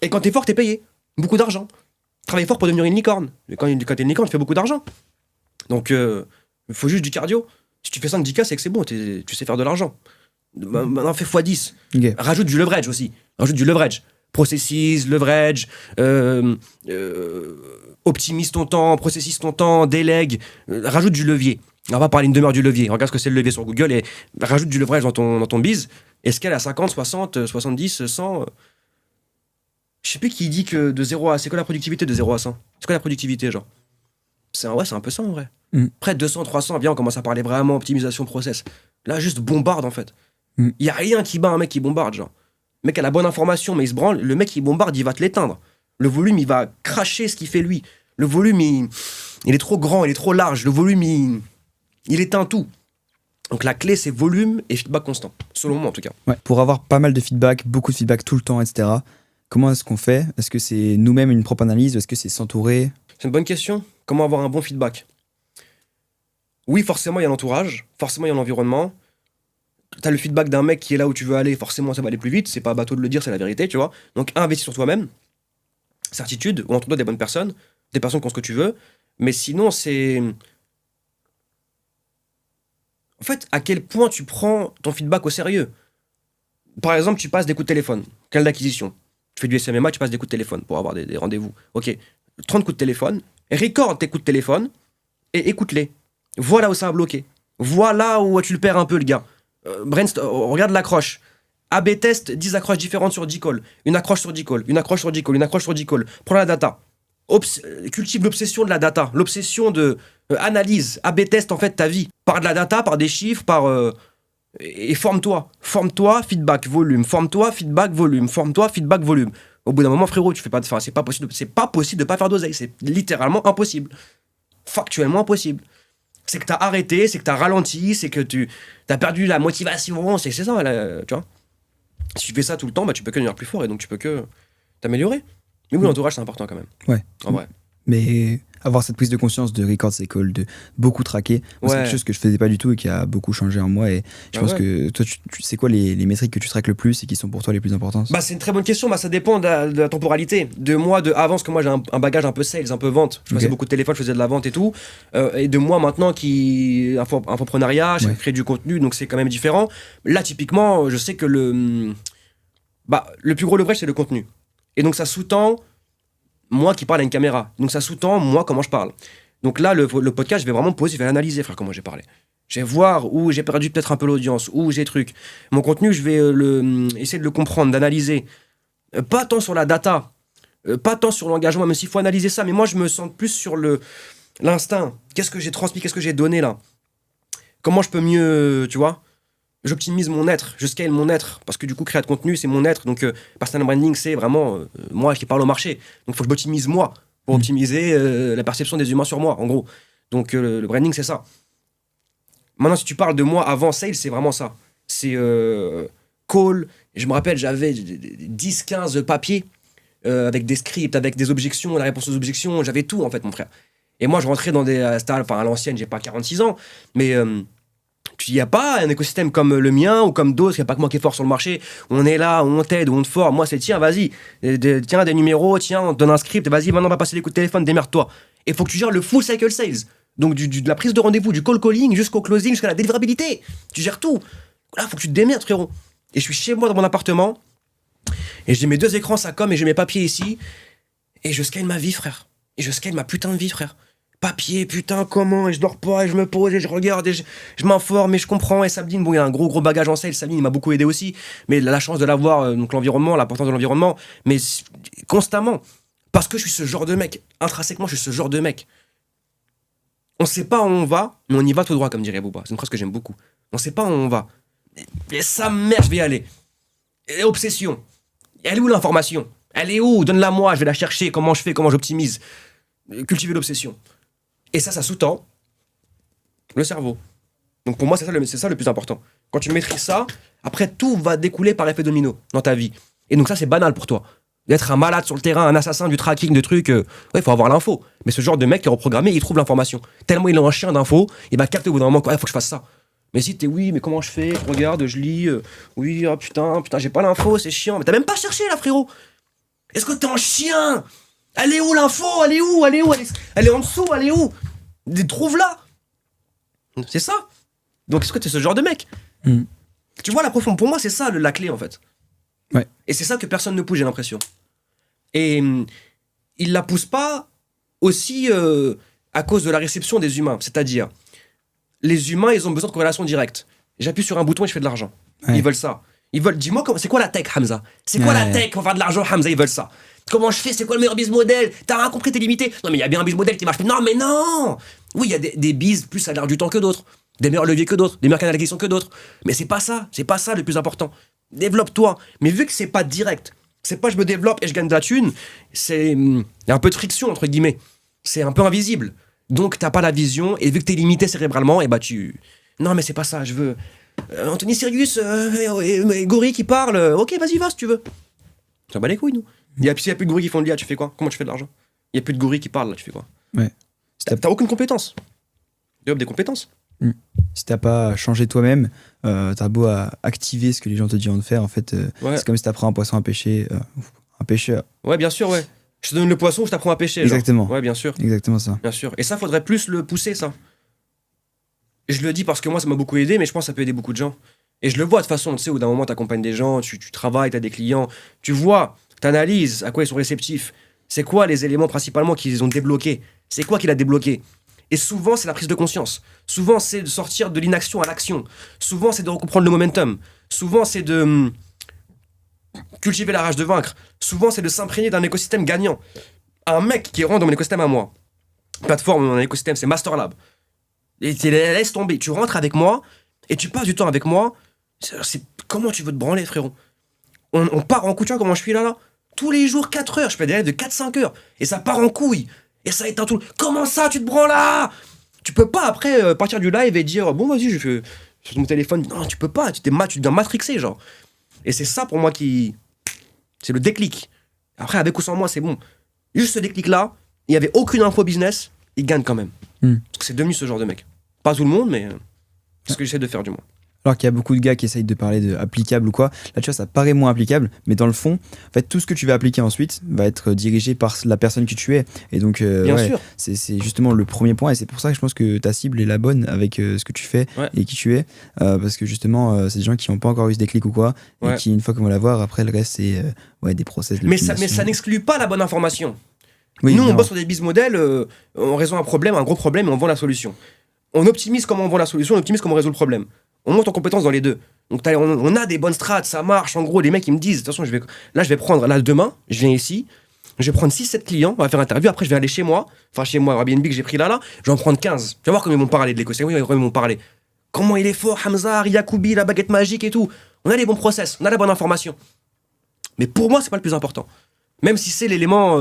Et quand t'es fort, t'es payé. Beaucoup d'argent. Travaille fort pour devenir une licorne. Et quand t'es une licorne, tu fais beaucoup d'argent. Donc il faut juste du cardio. Si tu fais 5-10K, c'est que c'est bon, tu sais faire de l'argent. Maintenant, fais x10. Ok. Rajoute du leverage aussi. Rajoute du leverage. Processus, leverage, optimise ton temps, processus ton temps, délègue. Rajoute du levier. On va parler une demi-heure du levier. Regarde ce que c'est le levier sur Google et rajoute du leverage dans ton biz. Est-ce qu'elle est à 50, 60, 70, 100 Je sais plus qui dit que de 0 à... C'est quoi la productivité de 0 à 100 C'est quoi la productivité, genre c'est un peu ça en vrai. Après 200, 300, viens, on commence à parler vraiment optimisation process. Là, juste bombarde en fait. Il y a rien qui bat un mec qui bombarde, genre. Le mec a la bonne information, mais il se branle. Le mec qui bombarde, il va te l'éteindre. Le volume, il va cracher ce qu'il fait lui. Le volume, il est trop grand, il est trop large. Le volume, il éteint tout. Donc la clé, c'est volume et feedback constant. Selon moi, en tout cas. Ouais. Pour avoir pas mal de feedback, beaucoup de feedback tout le temps, etc., comment est-ce qu'on fait? Est-ce que c'est nous-mêmes une propre analyse ou est-ce que c'est s'entourer? C'est une bonne question. Comment avoir un bon feedback? Oui, forcément, il y a l'entourage. Forcément, il y a l'environnement. T'as le feedback d'un mec qui est là où tu veux aller. Forcément, ça va aller plus vite. C'est pas bateau de le dire, c'est la vérité, tu vois. Donc, investis sur toi-même. Certitude. Ou entoure-toi des bonnes personnes. Des personnes qui ont ce que tu veux. Mais sinon, c'est... En fait, à quel point tu prends ton feedback au sérieux? Par exemple, tu passes des coups de téléphone. Canal d'acquisition. Tu fais du SMMA, tu passes des coups de téléphone pour avoir des rendez-vous. Ok. 30 coups de téléphone. Record tes coups de téléphone et écoute-les. Voilà où ça a bloqué. Voilà où tu le perds un peu, le gars. Regarde l'accroche. AB test, 10 accroches différentes sur 10 calls. Une accroche sur 10 calls, une accroche sur 10 calls, une accroche sur 10 calls. Prends la data. Cultive l'obsession de la data. L'obsession de analyse. AB test en fait ta vie. Par de la data, par des chiffres, et forme-toi. Forme-toi, feedback, volume. Forme-toi, feedback, volume. Forme-toi, feedback, volume. Au bout d'un moment, frérot, tu fais pas de... Enfin, c'est pas possible de pas faire d'oseille. C'est littéralement impossible. Factuellement impossible. C'est que t'as arrêté, c'est que t'as ralenti, c'est que t'as perdu la motivation. C'est ça, là, tu vois. Si tu fais ça tout le temps, bah, tu peux que devenir plus fort et donc tu peux que t'améliorer. Mais oui, l'entourage, c'est important quand même. Ouais. En vrai. Mais avoir cette prise de conscience de record ces calls, de beaucoup traquer, moi, c'est Ouais. quelque chose que je faisais pas du tout et qui a beaucoup changé en moi. Et je Bah pense ouais. que toi, tu sais quoi les métriques que tu traques le plus et qui sont pour toi les plus importantes? Bah, c'est une très bonne question. Bah, ça dépend de la temporalité. De moi, de avant, parce que moi, j'ai un bagage un peu sales, un peu vente. Je passais Ok. beaucoup de téléphone, je faisais de la vente et tout. Et de moi, maintenant, qui entrepreneuriat, je Ouais. crée du contenu, donc c'est quand même différent. Là, typiquement, je sais que le plus gros leverage, c'est le contenu. Et donc, ça sous-tend moi qui parle à une caméra. Donc, ça sous-tend moi comment je parle. Donc là, le podcast, je vais vraiment me poser, je vais l'analyser, frère, comment j'ai parlé. Je vais voir où j'ai perdu peut-être un peu l'audience, où j'ai truc. Mon contenu, je vais essayer de le comprendre, d'analyser. Pas tant sur la data, pas tant sur l'engagement, même s'il faut analyser ça, mais moi, je me sens plus sur l'instinct. Qu'est-ce que j'ai transmis, qu'est-ce que j'ai donné là? Comment je peux mieux, tu vois? J'optimise mon être, je scale mon être, parce que du coup, créer de contenu, c'est mon être. Donc, personal branding, c'est vraiment moi qui parle au marché. Donc, il faut que je m'optimise moi, pour optimiser la perception des humains sur moi, en gros. Donc, le branding, c'est ça. Maintenant, si tu parles de moi avant sales, c'est vraiment ça. C'est call. Je me rappelle, j'avais 10-15 papiers avec des scripts, avec des objections, la réponse aux objections. J'avais tout, en fait, mon frère. Et moi, je rentrais dans des stars, enfin, à l'ancienne, j'ai pas 46 ans, mais il n'y a pas un écosystème comme le mien ou comme d'autres, il n'y a pas que moi qui est fort sur le marché. On est là, on t'aide, on te forme. Moi, c'est tiens, vas-y, tiens, des numéros, tiens, on te donne un script, vas-y, maintenant, on va passer les coups de téléphone, démerde-toi. Et il faut que tu gères le full cycle sales. Donc, de la prise de rendez-vous, du call calling jusqu'au closing, jusqu'à la délivrabilité. Tu gères tout. Là, il faut que tu te démerdes, frérot. Et je suis chez moi dans mon appartement, et j'ai mes 2 écrans, ça comme, et j'ai mes papiers ici, et je scale ma vie, frère. Et je scale ma putain de vie, frère. Papier, putain, comment? Et je dors pas, et je me pose, et je regarde, et je m'informe, et je comprends. Et Sabine, bon, il y a un gros bagage en sales. Sabine, il m'a beaucoup aidé aussi. Mais la chance de l'avoir, donc l'environnement, l'importance de l'environnement, mais constamment. Parce que je suis ce genre de mec. Intrinsèquement, je suis ce genre de mec. On sait pas où on va, mais on y va tout droit, comme dirait Bouba. C'est une phrase que j'aime beaucoup. On sait pas où on va. Et sa mère, je vais y aller. Et obsession. Elle est où l'information? Elle est où? Donne-la moi, je vais la chercher. Comment je fais? Comment j'optimise? Cultiver l'obsession. Et ça sous-tend le cerveau. Donc pour moi, c'est ça le plus important. Quand tu maîtrises ça, après, tout va découler par effet domino dans ta vie. Et donc ça, c'est banal pour toi. D'être un malade sur le terrain, un assassin du tracking, de trucs, ouais, il faut avoir l'info. Mais ce genre de mec qui est reprogrammé, il trouve l'information. Tellement il a un chien d'infos, il va capter au bout d'un moment, il faut que je fasse ça. Mais si t'es oui, mais comment je fais? Je regarde, je lis, oui, oh, putain, j'ai pas l'info, c'est chiant. Mais t'as même pas cherché là, frérot. Est-ce que t'es un chien? Elle est où l'info? Elle est où? Elle est en dessous, elle est où? Trouve-la. C'est ça. Donc est-ce que t'es ce genre de mec? Tu vois, la profonde, pour moi, c'est ça la clé en fait. Ouais. Et c'est ça que personne ne pousse, j'ai l'impression. Et il la pousse pas aussi à cause de la réception des humains. C'est-à-dire, les humains, ils ont besoin de corrélation directe. J'appuie sur un bouton et je fais de l'argent. Ouais. Ils veulent ça. Ils veulent, dis-moi, c'est quoi la tech, Hamza? C'est quoi la tech pour faire de l'argent, Hamza? Ils veulent ça. Comment je fais? C'est quoi le meilleur business model? T'as rien compris, t'es limité. Non, mais il y a bien un business model qui marche. Non, mais non! Oui, il y a des bises plus à l'air du temps que d'autres. Des meilleurs leviers que d'autres. Des meilleurs canaux d'acquisition que d'autres. Mais c'est pas ça. C'est pas ça le plus important. Développe-toi. Mais vu que c'est pas direct, c'est pas je me développe et je gagne de la thune, il y a un peu de friction, entre guillemets. C'est un peu invisible. Donc, t'as pas la vision, et vu que t'es limité cérébralement, et bah tu. Non, mais c'est pas ça, je veux. Anthony Sirius, Gori qui parle, ok, vas-y, va si tu veux. Ça bat les couilles, nous. S'il y a plus de gorilles qui font de l'IA, tu fais quoi? Comment tu fais de l'argent? Il y a plus de gorilles qui parlent, là, tu fais quoi? Ouais. T'as aucune compétence. Développe des compétences. Si t'as pas changé toi-même, t'as beau à activer ce que les gens te diront de faire, en fait, Ouais. c'est comme si t'apprends un poisson à pêcher, un pêcheur. Ouais, bien sûr, ouais. Je te donne le poisson, je t'apprends à pêcher. genre. Exactement. Ouais, bien sûr. Exactement ça. Bien sûr. Et ça, faudrait plus le pousser, ça. Et je le dis parce que moi, ça m'a beaucoup aidé, mais je pense que ça peut aider beaucoup de gens. Et je le vois de toute façon, tu sais, où d'un moment, t'accompagnes des gens, tu travailles, t'as des clients, tu vois, t'analyses à quoi ils sont réceptifs. C'est quoi les éléments principalement qu'ils ont débloqués? C'est quoi qui l'a débloqué? Et souvent, c'est la prise de conscience. Souvent, c'est de sortir de l'inaction à l'action. Souvent, c'est de reprendre le momentum. Souvent, c'est de cultiver la rage de vaincre. Souvent, c'est de s'imprégner d'un écosystème gagnant. Un mec qui rentre dans mon écosystème à moi, plateforme, mon écosystème, c'est Masterlab. Et tu laisses tomber. Tu rentres avec moi et tu passes du temps avec moi. Comment tu veux te branler, frérot? On part en coup, tu vois comment je suis là. Tous les jours, 4 heures. Je fais des rêves de 4-5 heures. Et ça part en couille. Et ça éteint tout. Comment ça, tu te branles là? Tu peux pas après partir du live et dire bon, vas-y, je fais sur mon téléphone. Non, tu peux pas. Tu deviens matrixé, genre. Et c'est ça pour moi qui. C'est le déclic. Après, avec ou sans moi, c'est bon. Juste ce déclic-là, il n'y avait aucune info business, il gagne quand même. Parce que c'est devenu ce genre de mec. Pas tout le monde, mais c'est ce que j'essaie de faire du moins. Alors qu'il y a beaucoup de gars qui essayent de parler de applicable ou quoi. Là, tu vois, ça paraît moins applicable, mais dans le fond, en fait, tout ce que tu vas appliquer ensuite va être dirigé par la personne que tu es. Et donc, Bien sûr. c'est justement le premier point. Et c'est pour ça que je pense que ta cible est la bonne avec ce que tu fais et qui tu es. Parce que justement, c'est des gens qui n'ont pas encore eu ce déclic ou quoi. Et qui, une fois qu'on va l'avoir, après, le reste, c'est des process. Mais ça n'exclut pas la bonne information. Oui, nous, on non. bosse sur des business models, on résout un problème, un gros problème, et on vend la solution. On optimise comment on vend la solution, on optimise comment on résout le problème. On monte en compétence dans les deux. Donc on a des bonnes strates, ça marche. En gros, les mecs ils me disent, de toute façon, je vais prendre, demain, je viens ici, je vais prendre 6-7 clients, on va faire une interview, après je vais aller chez moi, Airbnb que j'ai pris là, je vais en prendre 15. Tu vas voir comment ils m'ont parlé de l'écosystème, comment ils m'ont parlé. Comment il est fort, Hamza, Yacoubi, la baguette magique et tout. On a les bons process, on a la bonne information. Mais pour moi, c'est pas le plus important. Même si c'est l'élément,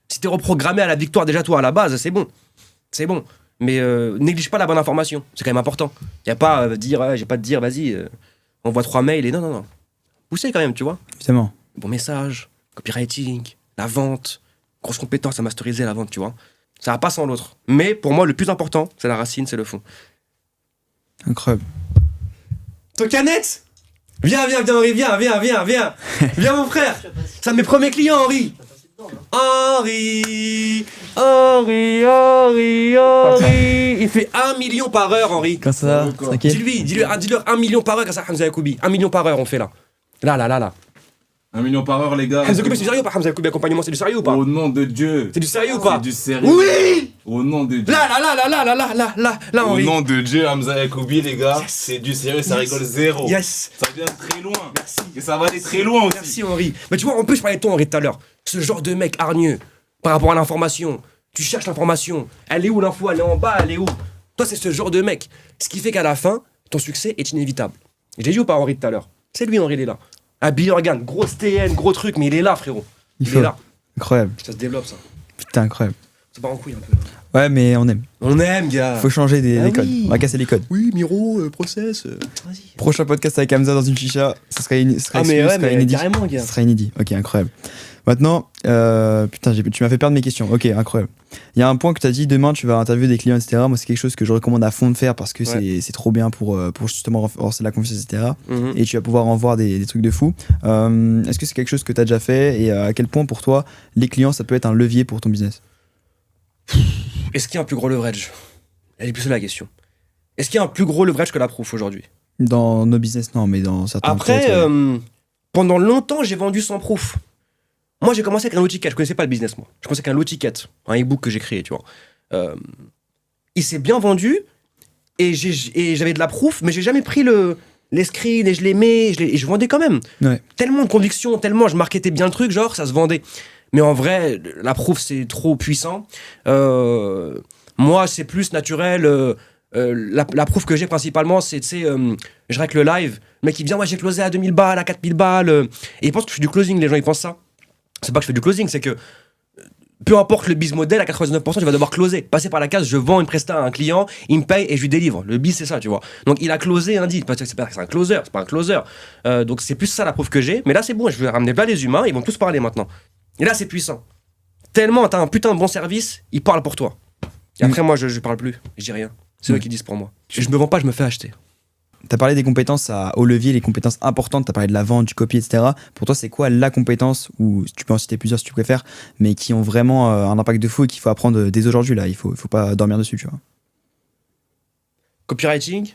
si t'es reprogrammé à la victoire déjà toi à la base, c'est bon. C'est bon. Mais néglige pas la bonne information, c'est quand même important. Y a pas j'ai pas de dire, vas-y, envoie 3 mails et non. Poussez quand même, tu vois. Évidemment. Bon message, copywriting, la vente, grosse compétence à masteriser la vente, tu vois. Ça va pas sans l'autre. Mais pour moi, le plus important, c'est la racine, c'est le fond. Incroyable. Tocanette, viens, Henri, viens. Viens, mon frère. C'est un de mes premiers clients, Henri. Henri. Il fait 1 million par heure, Henri. Quand ça, tranquille. Dis-lui 1 million par heure grâce à Hamza Yacoubi. 1 million par heure, on fait là. Là. 1 million par heure, les gars. Hamza Yacoubi, c'est du sérieux ou pas? Hamza Yacoubi, accompagnement, c'est du sérieux ou pas? Au nom de Dieu. C'est du sérieux ou pas? C'est du sérieux. Oui. Au nom de Dieu. Là, Au Henri. nom de Dieu, Hamza Yacoubi, les gars, Yes. c'est du sérieux, ça Yes. rigole zéro. Yes. Ça vient très loin. Merci. Et ça va aller très loin aussi. Merci, Henri. Mais tu vois, en plus, je parlais de toi, Henri, tout à l'heure. Ce genre de mec hargneux, par rapport à l'information. Tu cherches l'information. Elle est où l'info? Elle est en bas, elle est où? Toi, c'est ce genre de mec. Ce qui fait qu'à la fin, ton succès est inévitable. J'ai dit ou pas Henri tout à l'heure? C'est lui, Henri, il est là. À Bill Organ, grosse TN, gros truc, mais il est là, frérot. Il est là. Incroyable. Ça se développe, ça. Putain, incroyable. Ça part en couille un peu. Ouais, mais on aime. On aime, gars. Faut changer Ah les codes. oui. On va casser les codes. Oui, Miro, process. Vas-y. Prochain podcast avec Hamza dans une chicha, ça sera, Ah, mais ouais, mais inédit. carrément, gars. Ça sera inédit. Ok, incroyable. Maintenant, putain, tu m'as fait perdre mes questions. Ok, incroyable. Il y a un point que tu as dit, demain tu vas interviewer des clients, etc. Moi, c'est quelque chose que je recommande à fond de faire parce que c'est trop bien pour justement renforcer la confiance, etc. Mhm. Et tu vas pouvoir en voir des trucs de fou. Est-ce que c'est quelque chose que tu as déjà fait et à quel point pour toi, les clients, ça peut être un levier pour ton business? Est-ce qu'il y a un plus gros leverage? Elle est plus la question. Est-ce qu'il y a un plus gros leverage que la proof aujourd'hui? Dans nos business, non, mais dans certains. Après, peut-être, pendant longtemps, j'ai vendu sans proof. Moi, j'ai commencé avec un low ticket. Je connaissais pas le business, moi. Je commençais avec un low ticket, un e-book que j'ai créé, tu vois. Il s'est bien vendu et j'avais de la proof, mais j'ai jamais pris les screens et je les mets et je vendais quand même. Ouais. Tellement de conviction, tellement je marketais bien le truc, genre ça se vendait. Mais en vrai, la proof, c'est trop puissant. Moi, c'est plus naturel. La proof que j'ai principalement, c'est, tu sais, je règle le live. Le mec, il vient, moi, j'ai closé à 2000 balles, à 4000 balles. Et ils pensent que je fais du closing, les gens, ils pensent ça. C'est pas que je fais du closing, c'est que peu importe le biz model, à 99%, tu vas devoir closer. Passer par la case, je vends une presta à un client, il me paye et je lui délivre. Le biz, c'est ça, tu vois. Donc, il a closé un deal. Parce que c'est un closer, c'est pas un closer. Donc, c'est plus ça la proof que j'ai. Mais là, c'est bon, je vais ramener là les humains, ils vont tous parler maintenant. Et là, c'est puissant. Tellement, t'as un putain de bon service, ils parlent pour toi. Et après, moi, je parle plus, je dis rien. C'est eux qui disent pour moi. Je me vends pas, je me fais acheter. T'as parlé des compétences au levier, les compétences importantes, t'as parlé de la vente, du copy, etc. Pour toi, c'est quoi la compétence, ou tu peux en citer plusieurs si tu préfères, mais qui ont vraiment un impact de fou et qu'il faut apprendre dès aujourd'hui, là. Il faut pas dormir dessus, tu vois. Copywriting,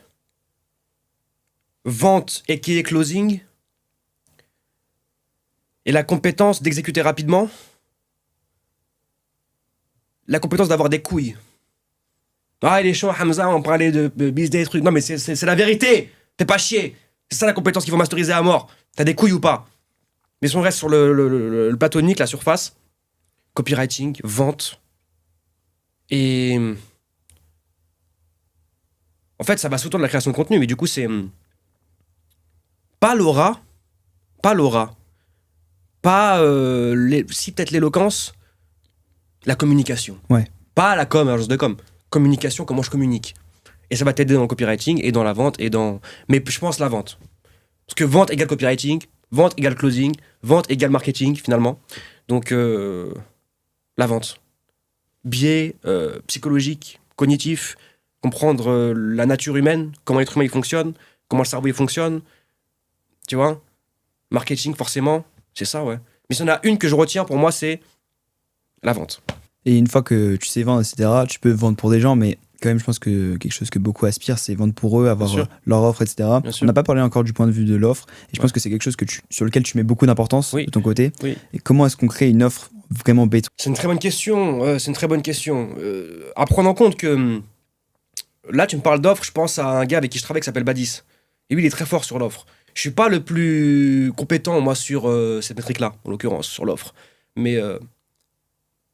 vente et qui est closing, et la compétence d'exécuter rapidement, la compétence d'avoir des couilles. Ah, il est chaud, Hamza, on parlait de business, des trucs. Non, mais c'est la vérité. T'es pas chier. C'est ça la compétence qu'il faut masteriser à mort. T'as des couilles ou pas? Mais si on reste sur le platonique, la surface, copywriting, vente, et. En fait, ça va sous-tendre la création de contenu, mais du coup, c'est. Pas l'aura. Si peut-être l'éloquence, la communication. Ouais. Pas la com, agence de com. Communication, comment je communique. Et ça va t'aider dans le copywriting et dans la vente et dans. Mais je pense la vente. Parce que vente égale copywriting, vente égale closing, vente égale marketing finalement. Donc la vente. Biais psychologique, cognitif, comprendre la nature humaine, comment l'être humain il fonctionne, comment le cerveau il fonctionne. Tu vois? Marketing forcément, c'est ça, ouais. Mais s'il y en a une que je retiens pour moi, c'est la vente. Et une fois que tu sais vendre, etc., tu peux vendre pour des gens, mais quand même, je pense que quelque chose que beaucoup aspirent, c'est vendre pour eux, avoir leur offre, etc. Bien sûr. On n'a pas parlé encore du point de vue de l'offre, et je pense que c'est quelque chose sur lequel tu mets beaucoup d'importance de ton côté. Oui. Et comment est-ce qu'on crée une offre vraiment béton? C'est une très bonne question. À prendre en compte que là, tu me parles d'offre, je pense à un gars avec qui je travaille qui s'appelle Badis. Et lui, il est très fort sur l'offre. Je suis pas le plus compétent, moi, sur cette métrique-là, en l'occurrence, sur l'offre. Mais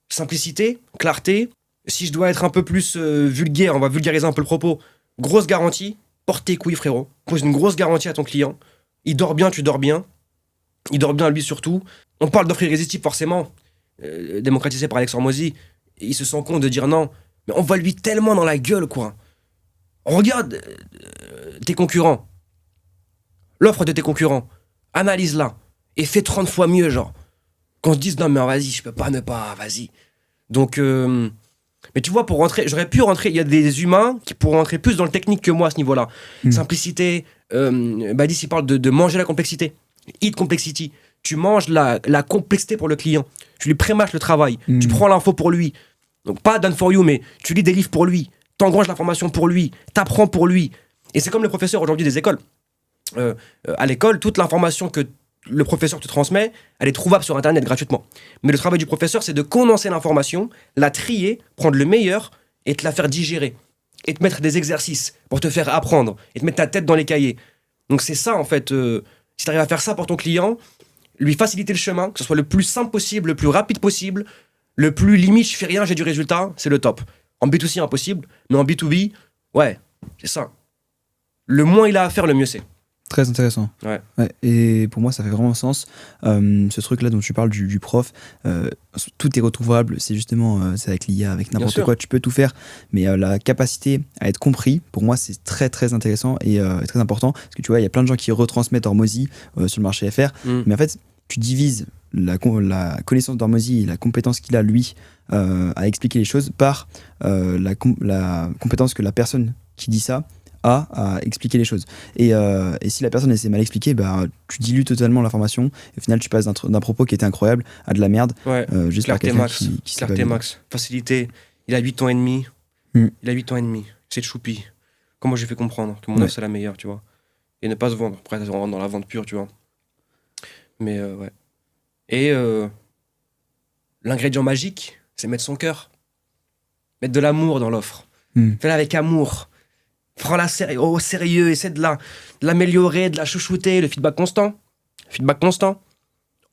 simplicité, clarté. Si je dois être un peu plus vulgaire, on va vulgariser un peu le propos. Grosse garantie, porte tes couilles, frérot. Pose une grosse garantie à ton client. Il dort bien, tu dors bien. Il dort bien, lui surtout. On parle d'offre irrésistible, forcément. Démocratisé par Alex Hormozy. Il se sent con de dire non. Mais on va lui tellement dans la gueule, quoi. Regarde tes concurrents. L'offre de tes concurrents. Analyse-la. Et fais 30 fois mieux, genre. Qu'on se dise, non, mais vas-y, je peux pas ne pas, vas-y. Donc, mais tu vois, pour rentrer, j'aurais pu rentrer, il y a des humains qui pourraient rentrer plus dans le technique que moi à ce niveau-là. Simplicité, Badis, il parle de manger la complexité. Eat complexity. Tu manges la complexité pour le client. Tu lui prémâches le travail. Tu prends l'info pour lui. Donc, pas done for you, mais tu lis des livres pour lui. T'engranges l'information pour lui. T'apprends pour lui. Et c'est comme le professeur aujourd'hui des écoles. À l'école, toute l'information que le professeur te transmet, elle est trouvable sur Internet gratuitement. Mais le travail du professeur, c'est de condenser l'information, la trier, prendre le meilleur et te la faire digérer. Et te mettre des exercices pour te faire apprendre et te mettre ta tête dans les cahiers. Donc c'est ça, en fait. Si tu arrives à faire ça pour ton client, lui faciliter le chemin, que ce soit le plus simple possible, le plus rapide possible, le plus limite, je fais rien, j'ai du résultat, c'est le top. En B2C, impossible, mais en B2B, ouais, c'est ça. Le moins il a à faire, le mieux c'est. Très intéressant. Ouais. Et pour moi, ça fait vraiment sens. Ce truc-là dont tu parles du prof, tout est retrouvable. C'est justement, c'est avec l'IA, avec n'importe sûr. quoi, tu peux tout faire. Mais la capacité à être compris, pour moi, c'est très très intéressant et très important. Parce que tu vois, il y a plein de gens qui retransmettent Hormozy sur le marché FR. Mais en fait, tu divises la connaissance d'Hormozy et la compétence qu'il a, lui, à expliquer les choses par la compétence que la personne qui dit ça à expliquer les choses. Et si la personne essaie mal expliqué, bah, tu dilues totalement l'information. Et au final, tu passes d'un propos qui était incroyable à de la merde. Ouais. Juste par Clarté quelqu'un max. qui sait pas Clarté lire. max. Facilité. Il a 8 ans et demi. Mm. Il a 8 ans et demi. C'est de choupi. Comment j'ai fait comprendre que mon Ouais. offre c'est la meilleure, tu vois. Et ne pas se vendre. Après, on rentre dans la vente pure, tu vois. Mais ouais. Et l'ingrédient magique, c'est mettre son cœur. Mettre de l'amour dans l'offre. Fais-la avec amour. Prends-la au sérieux. Essaie de l'améliorer, de la chouchouter. Le feedback constant. Feedback constant.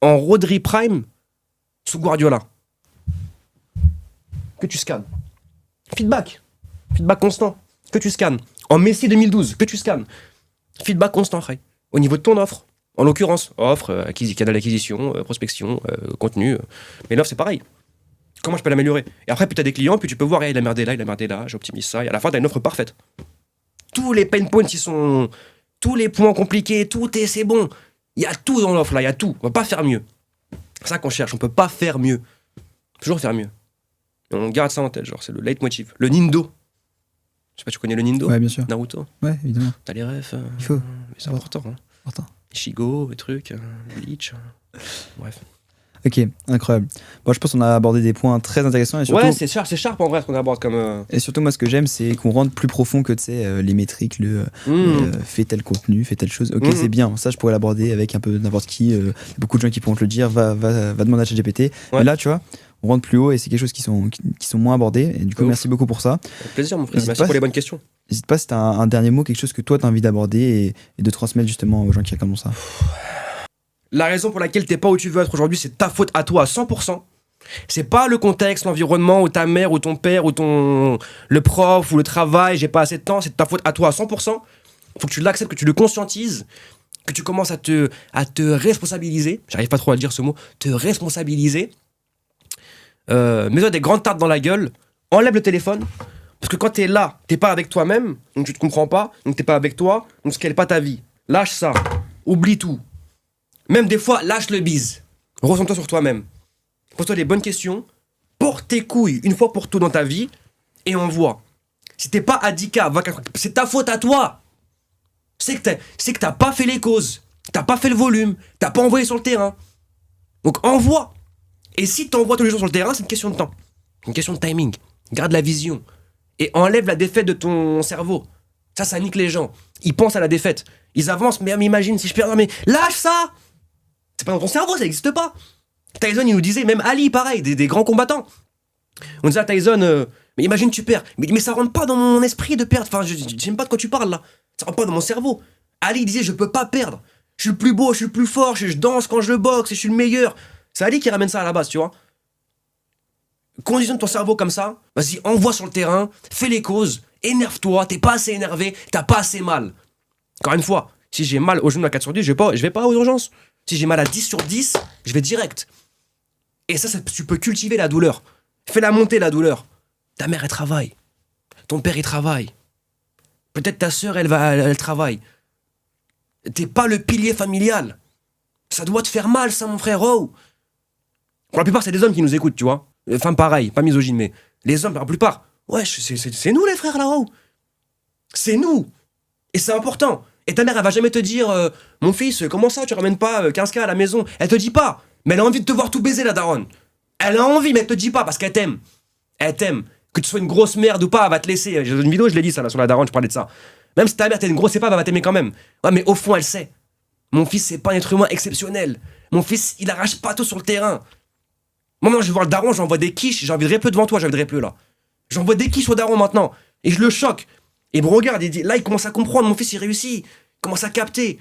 En Rodri Prime, sous Guardiola. Que tu scannes. Feedback. Feedback constant. Que tu scannes. En Messi 2012, que tu scannes. Feedback constant, Ray. Au niveau de ton offre. En l'occurrence, offre, canal d'acquisition, prospection, contenu. Mais l'offre, c'est pareil. Comment je peux l'améliorer? Et après, puis tu as des clients, puis tu peux voir, il a merdé là, j'optimise ça. Et à la fin, tu as une offre parfaite. Tous les pain points, tous les points compliqués, c'est bon. Il y a tout dans l'offre, là, il y a tout. On va pas faire mieux. C'est ça qu'on cherche, on peut pas faire mieux. Toujours faire mieux. Et on garde ça en tête, genre, c'est le leitmotiv. Le Nindo. Je sais pas, tu connais le Nindo? Ouais, bien sûr. Naruto. Ouais, évidemment. T'as les refs. Il faut. Mais c'est important. Hein. Important. Shigo, les trucs, Bleach. Bref. Ok, incroyable. Bon, je pense qu'on a abordé des points très intéressants et surtout, Ouais, c'est sharp en vrai ce qu'on aborde comme. et surtout moi ce que j'aime c'est qu'on rentre plus profond que tu sais les métriques, fais tel contenu, fais telle chose. Ok, c'est bien, ça je pourrais l'aborder avec un peu n'importe qui. Beaucoup de gens qui pourront te le dire, va demander à ChatGPT. Ouais. Mais là tu vois, on rentre plus haut et c'est quelque chose qui sont moins abordés. Et du coup, Ouf. merci beaucoup pour ça. Avec plaisir, mon frère. N'hésite Merci pas. pour les bonnes questions. N'hésite pas si tu as un dernier mot, quelque chose que toi tu as envie d'aborder et de transmettre justement aux gens qui regardent ça. La raison pour laquelle t'es pas où tu veux être aujourd'hui, c'est ta faute à toi à 100%. C'est pas le contexte, l'environnement, ou ta mère, ou ton père, ou le prof, ou le travail, j'ai pas assez de temps, c'est ta faute à toi à 100%. Faut que tu l'acceptes, que tu le conscientises, que tu commences à te responsabiliser. J'arrive pas trop à dire ce mot. Te responsabiliser. Mets-toi des grandes tartes dans la gueule. Enlève le téléphone. Parce que quand t'es là, t'es pas avec toi-même, donc tu te comprends pas, donc t'es pas avec toi, donc ce qu'elle est pas ta vie. Lâche ça. Oublie tout. Même des fois, lâche le bise. Ressens-toi sur toi-même. Pose-toi les bonnes questions. Porte tes couilles une fois pour tout dans ta vie. Et on voit. Si t'es pas handicap, c'est ta faute à toi. C'est que t'as pas fait les causes. T'as pas fait le volume. T'as pas envoyé sur le terrain. Donc envoie. Et si t'envoies tous les jours sur le terrain, c'est une question de temps. Une question de timing. Garde la vision. Et enlève la défaite de ton cerveau. Ça nique les gens. Ils pensent à la défaite. Ils avancent, mais imagine si je perds. Non mais lâche ça. C'est pas dans ton cerveau, ça n'existe pas. Tyson, il nous disait, même Ali, pareil, des grands combattants. On disait à Tyson, mais imagine tu perds. Mais ça rentre pas dans mon esprit de perdre. Enfin, j'aime pas de quoi tu parles là. Ça rentre pas dans mon cerveau. Ali disait, je peux pas perdre. Je suis le plus beau, je suis le plus fort, je danse quand je boxe, je suis le meilleur. C'est Ali qui ramène ça à la base, tu vois. Conditionne ton cerveau comme ça. Vas-y, envoie sur le terrain, fais les causes, énerve-toi, t'es pas assez énervé, t'as pas assez mal. Encore une fois, si j'ai mal au genou à 4 sur 10, je vais pas aux urgences. Si j'ai mal à 10 sur 10, je vais direct. Et ça, tu peux cultiver la douleur. Fais-la monter, la douleur. Ta mère, elle travaille. Ton père, il travaille. Peut-être ta sœur, elle travaille. T'es pas le pilier familial. Ça doit te faire mal, ça, mon frère. Oh. Pour la plupart, c'est des hommes qui nous écoutent, tu vois. Les femmes, pareil, pas misogyne, mais les hommes, pour la plupart. Ouais, c'est nous, les frères, là-haut. C'est nous. Et c'est important. Et ta mère, elle va jamais te dire mon fils, comment ça, tu ramènes pas 15K à la maison? Elle te dit pas. Mais elle a envie de te voir tout baiser, la daronne. Elle a envie, mais elle te dit pas parce qu'elle t'aime. Elle t'aime. Que tu sois une grosse merde ou pas, elle va te laisser. J'ai une vidéo, je l'ai dit ça, là, sur la daronne, je parlais de ça. Même si ta mère t'es une grosse épave, elle va t'aimer quand même. Ouais, mais au fond, elle sait. Mon fils, c'est pas un être humain exceptionnel. Mon fils, il arrache pas tout sur le terrain. Moi, maintenant, je vais voir le daron, j'envoie des quiches. J'ai envie de peu devant toi, j'ai envie de peu là. J'envoie des quiches au daron maintenant. Et je le choque. Et il me regarde, il dit, là, il commence à comprendre, mon fils, il réussit. Il commence à capter.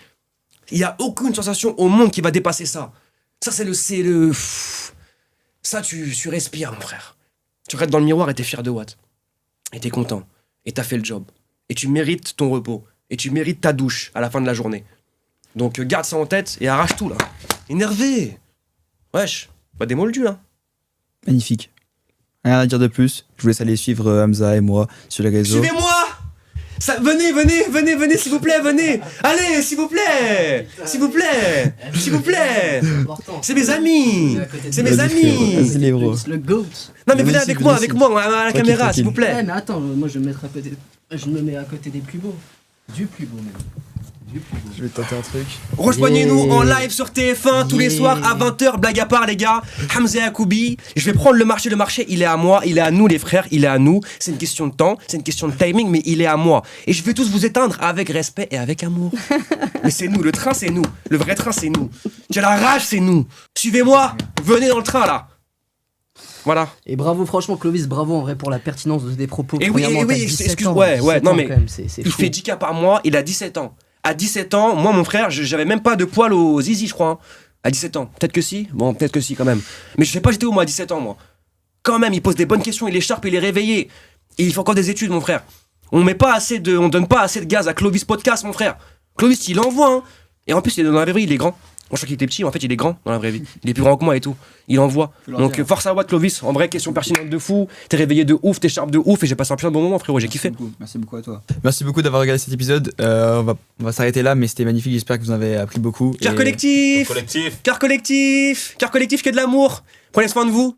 Il n'y a aucune sensation au monde qui va dépasser ça. Ça, ça, tu respires, mon frère. Tu regardes dans le miroir et t'es fier de Watt. Et t'es content. Et t'as fait le job. Et tu mérites ton repos. Et tu mérites ta douche à la fin de la journée. Donc garde ça en tête et arrache tout là. Énervé. Wesh, pas des moldus là. Magnifique. Rien à dire de plus. Je vous laisse aller suivre Hamza et moi sur les réseaux. Suivez-moi. Venez, s'il vous plaît, venez. Allez, s'il vous plaît. S'il vous plaît. C'est mes amis. C'est mes amis. Vas-y, les bros. Le GOAT. Non mais venez Vas-y, avec moi, vas-y. à la caméra, tranquille. s'il vous plaît. Ouais, mais attends, moi je vais me mettre à côté. Je me mets à côté des plus beaux. Du plus beau même. Du plus beau. Je vais tenter un truc. Rejoignez-nous Yeah. en live sur TF1 tous les Yeah. soirs à 20h, blague à part les gars. Hamza Yacoubi, je vais prendre le marché, il est à moi, il est à nous les frères, il est à nous. C'est une question de temps, c'est une question de timing, mais il est à moi. Et je vais tous vous éteindre avec respect et avec amour. Mais c'est nous, le train c'est nous, le vrai train c'est nous. Tu as la rage c'est nous. Suivez-moi, venez dans le train là. Voilà. Et bravo, franchement, Clovis, bravo en vrai pour la pertinence de tes propos. Et oui, Premièrement, et t'as oui, 17 excuse- ans, ouais, 17 non, ans, mais quand même, c'est Il fou. fait 10K par mois, il a 17 ans. À 17 ans, moi mon frère, j'avais même pas de poils aux zizi, je crois. Hein. À 17 ans. Peut-être que si. Bon, peut-être que si quand même. Mais je sais pas, j'étais où moi à 17 ans, moi. Quand même, il pose des bonnes questions, il est sharp, il est réveillé. Et il fait encore des études, mon frère. On donne pas assez de gaz à Clovis Podcast, mon frère. Clovis, il envoie, hein. Et en plus, dans la vraie vie, il est grand. Moi, je crois qu'il était petit, mais en fait, il est grand dans la vraie vie. Il est plus grand que moi et tout. Il envoie. Donc, force à Watt, Clovis. En vrai, question pertinente de fou. T'es réveillé de ouf, t'es sharp de ouf. Et j'ai passé un plein de bons moments, frérot. J'ai kiffé. Merci beaucoup à toi. Merci beaucoup d'avoir regardé cet épisode. On va s'arrêter là, mais c'était magnifique. J'espère que vous en avez appris beaucoup. Cœur Et- collectif. Collectif. Cœur collectif. Cœur collectif, que de l'amour. Prenez soin de vous.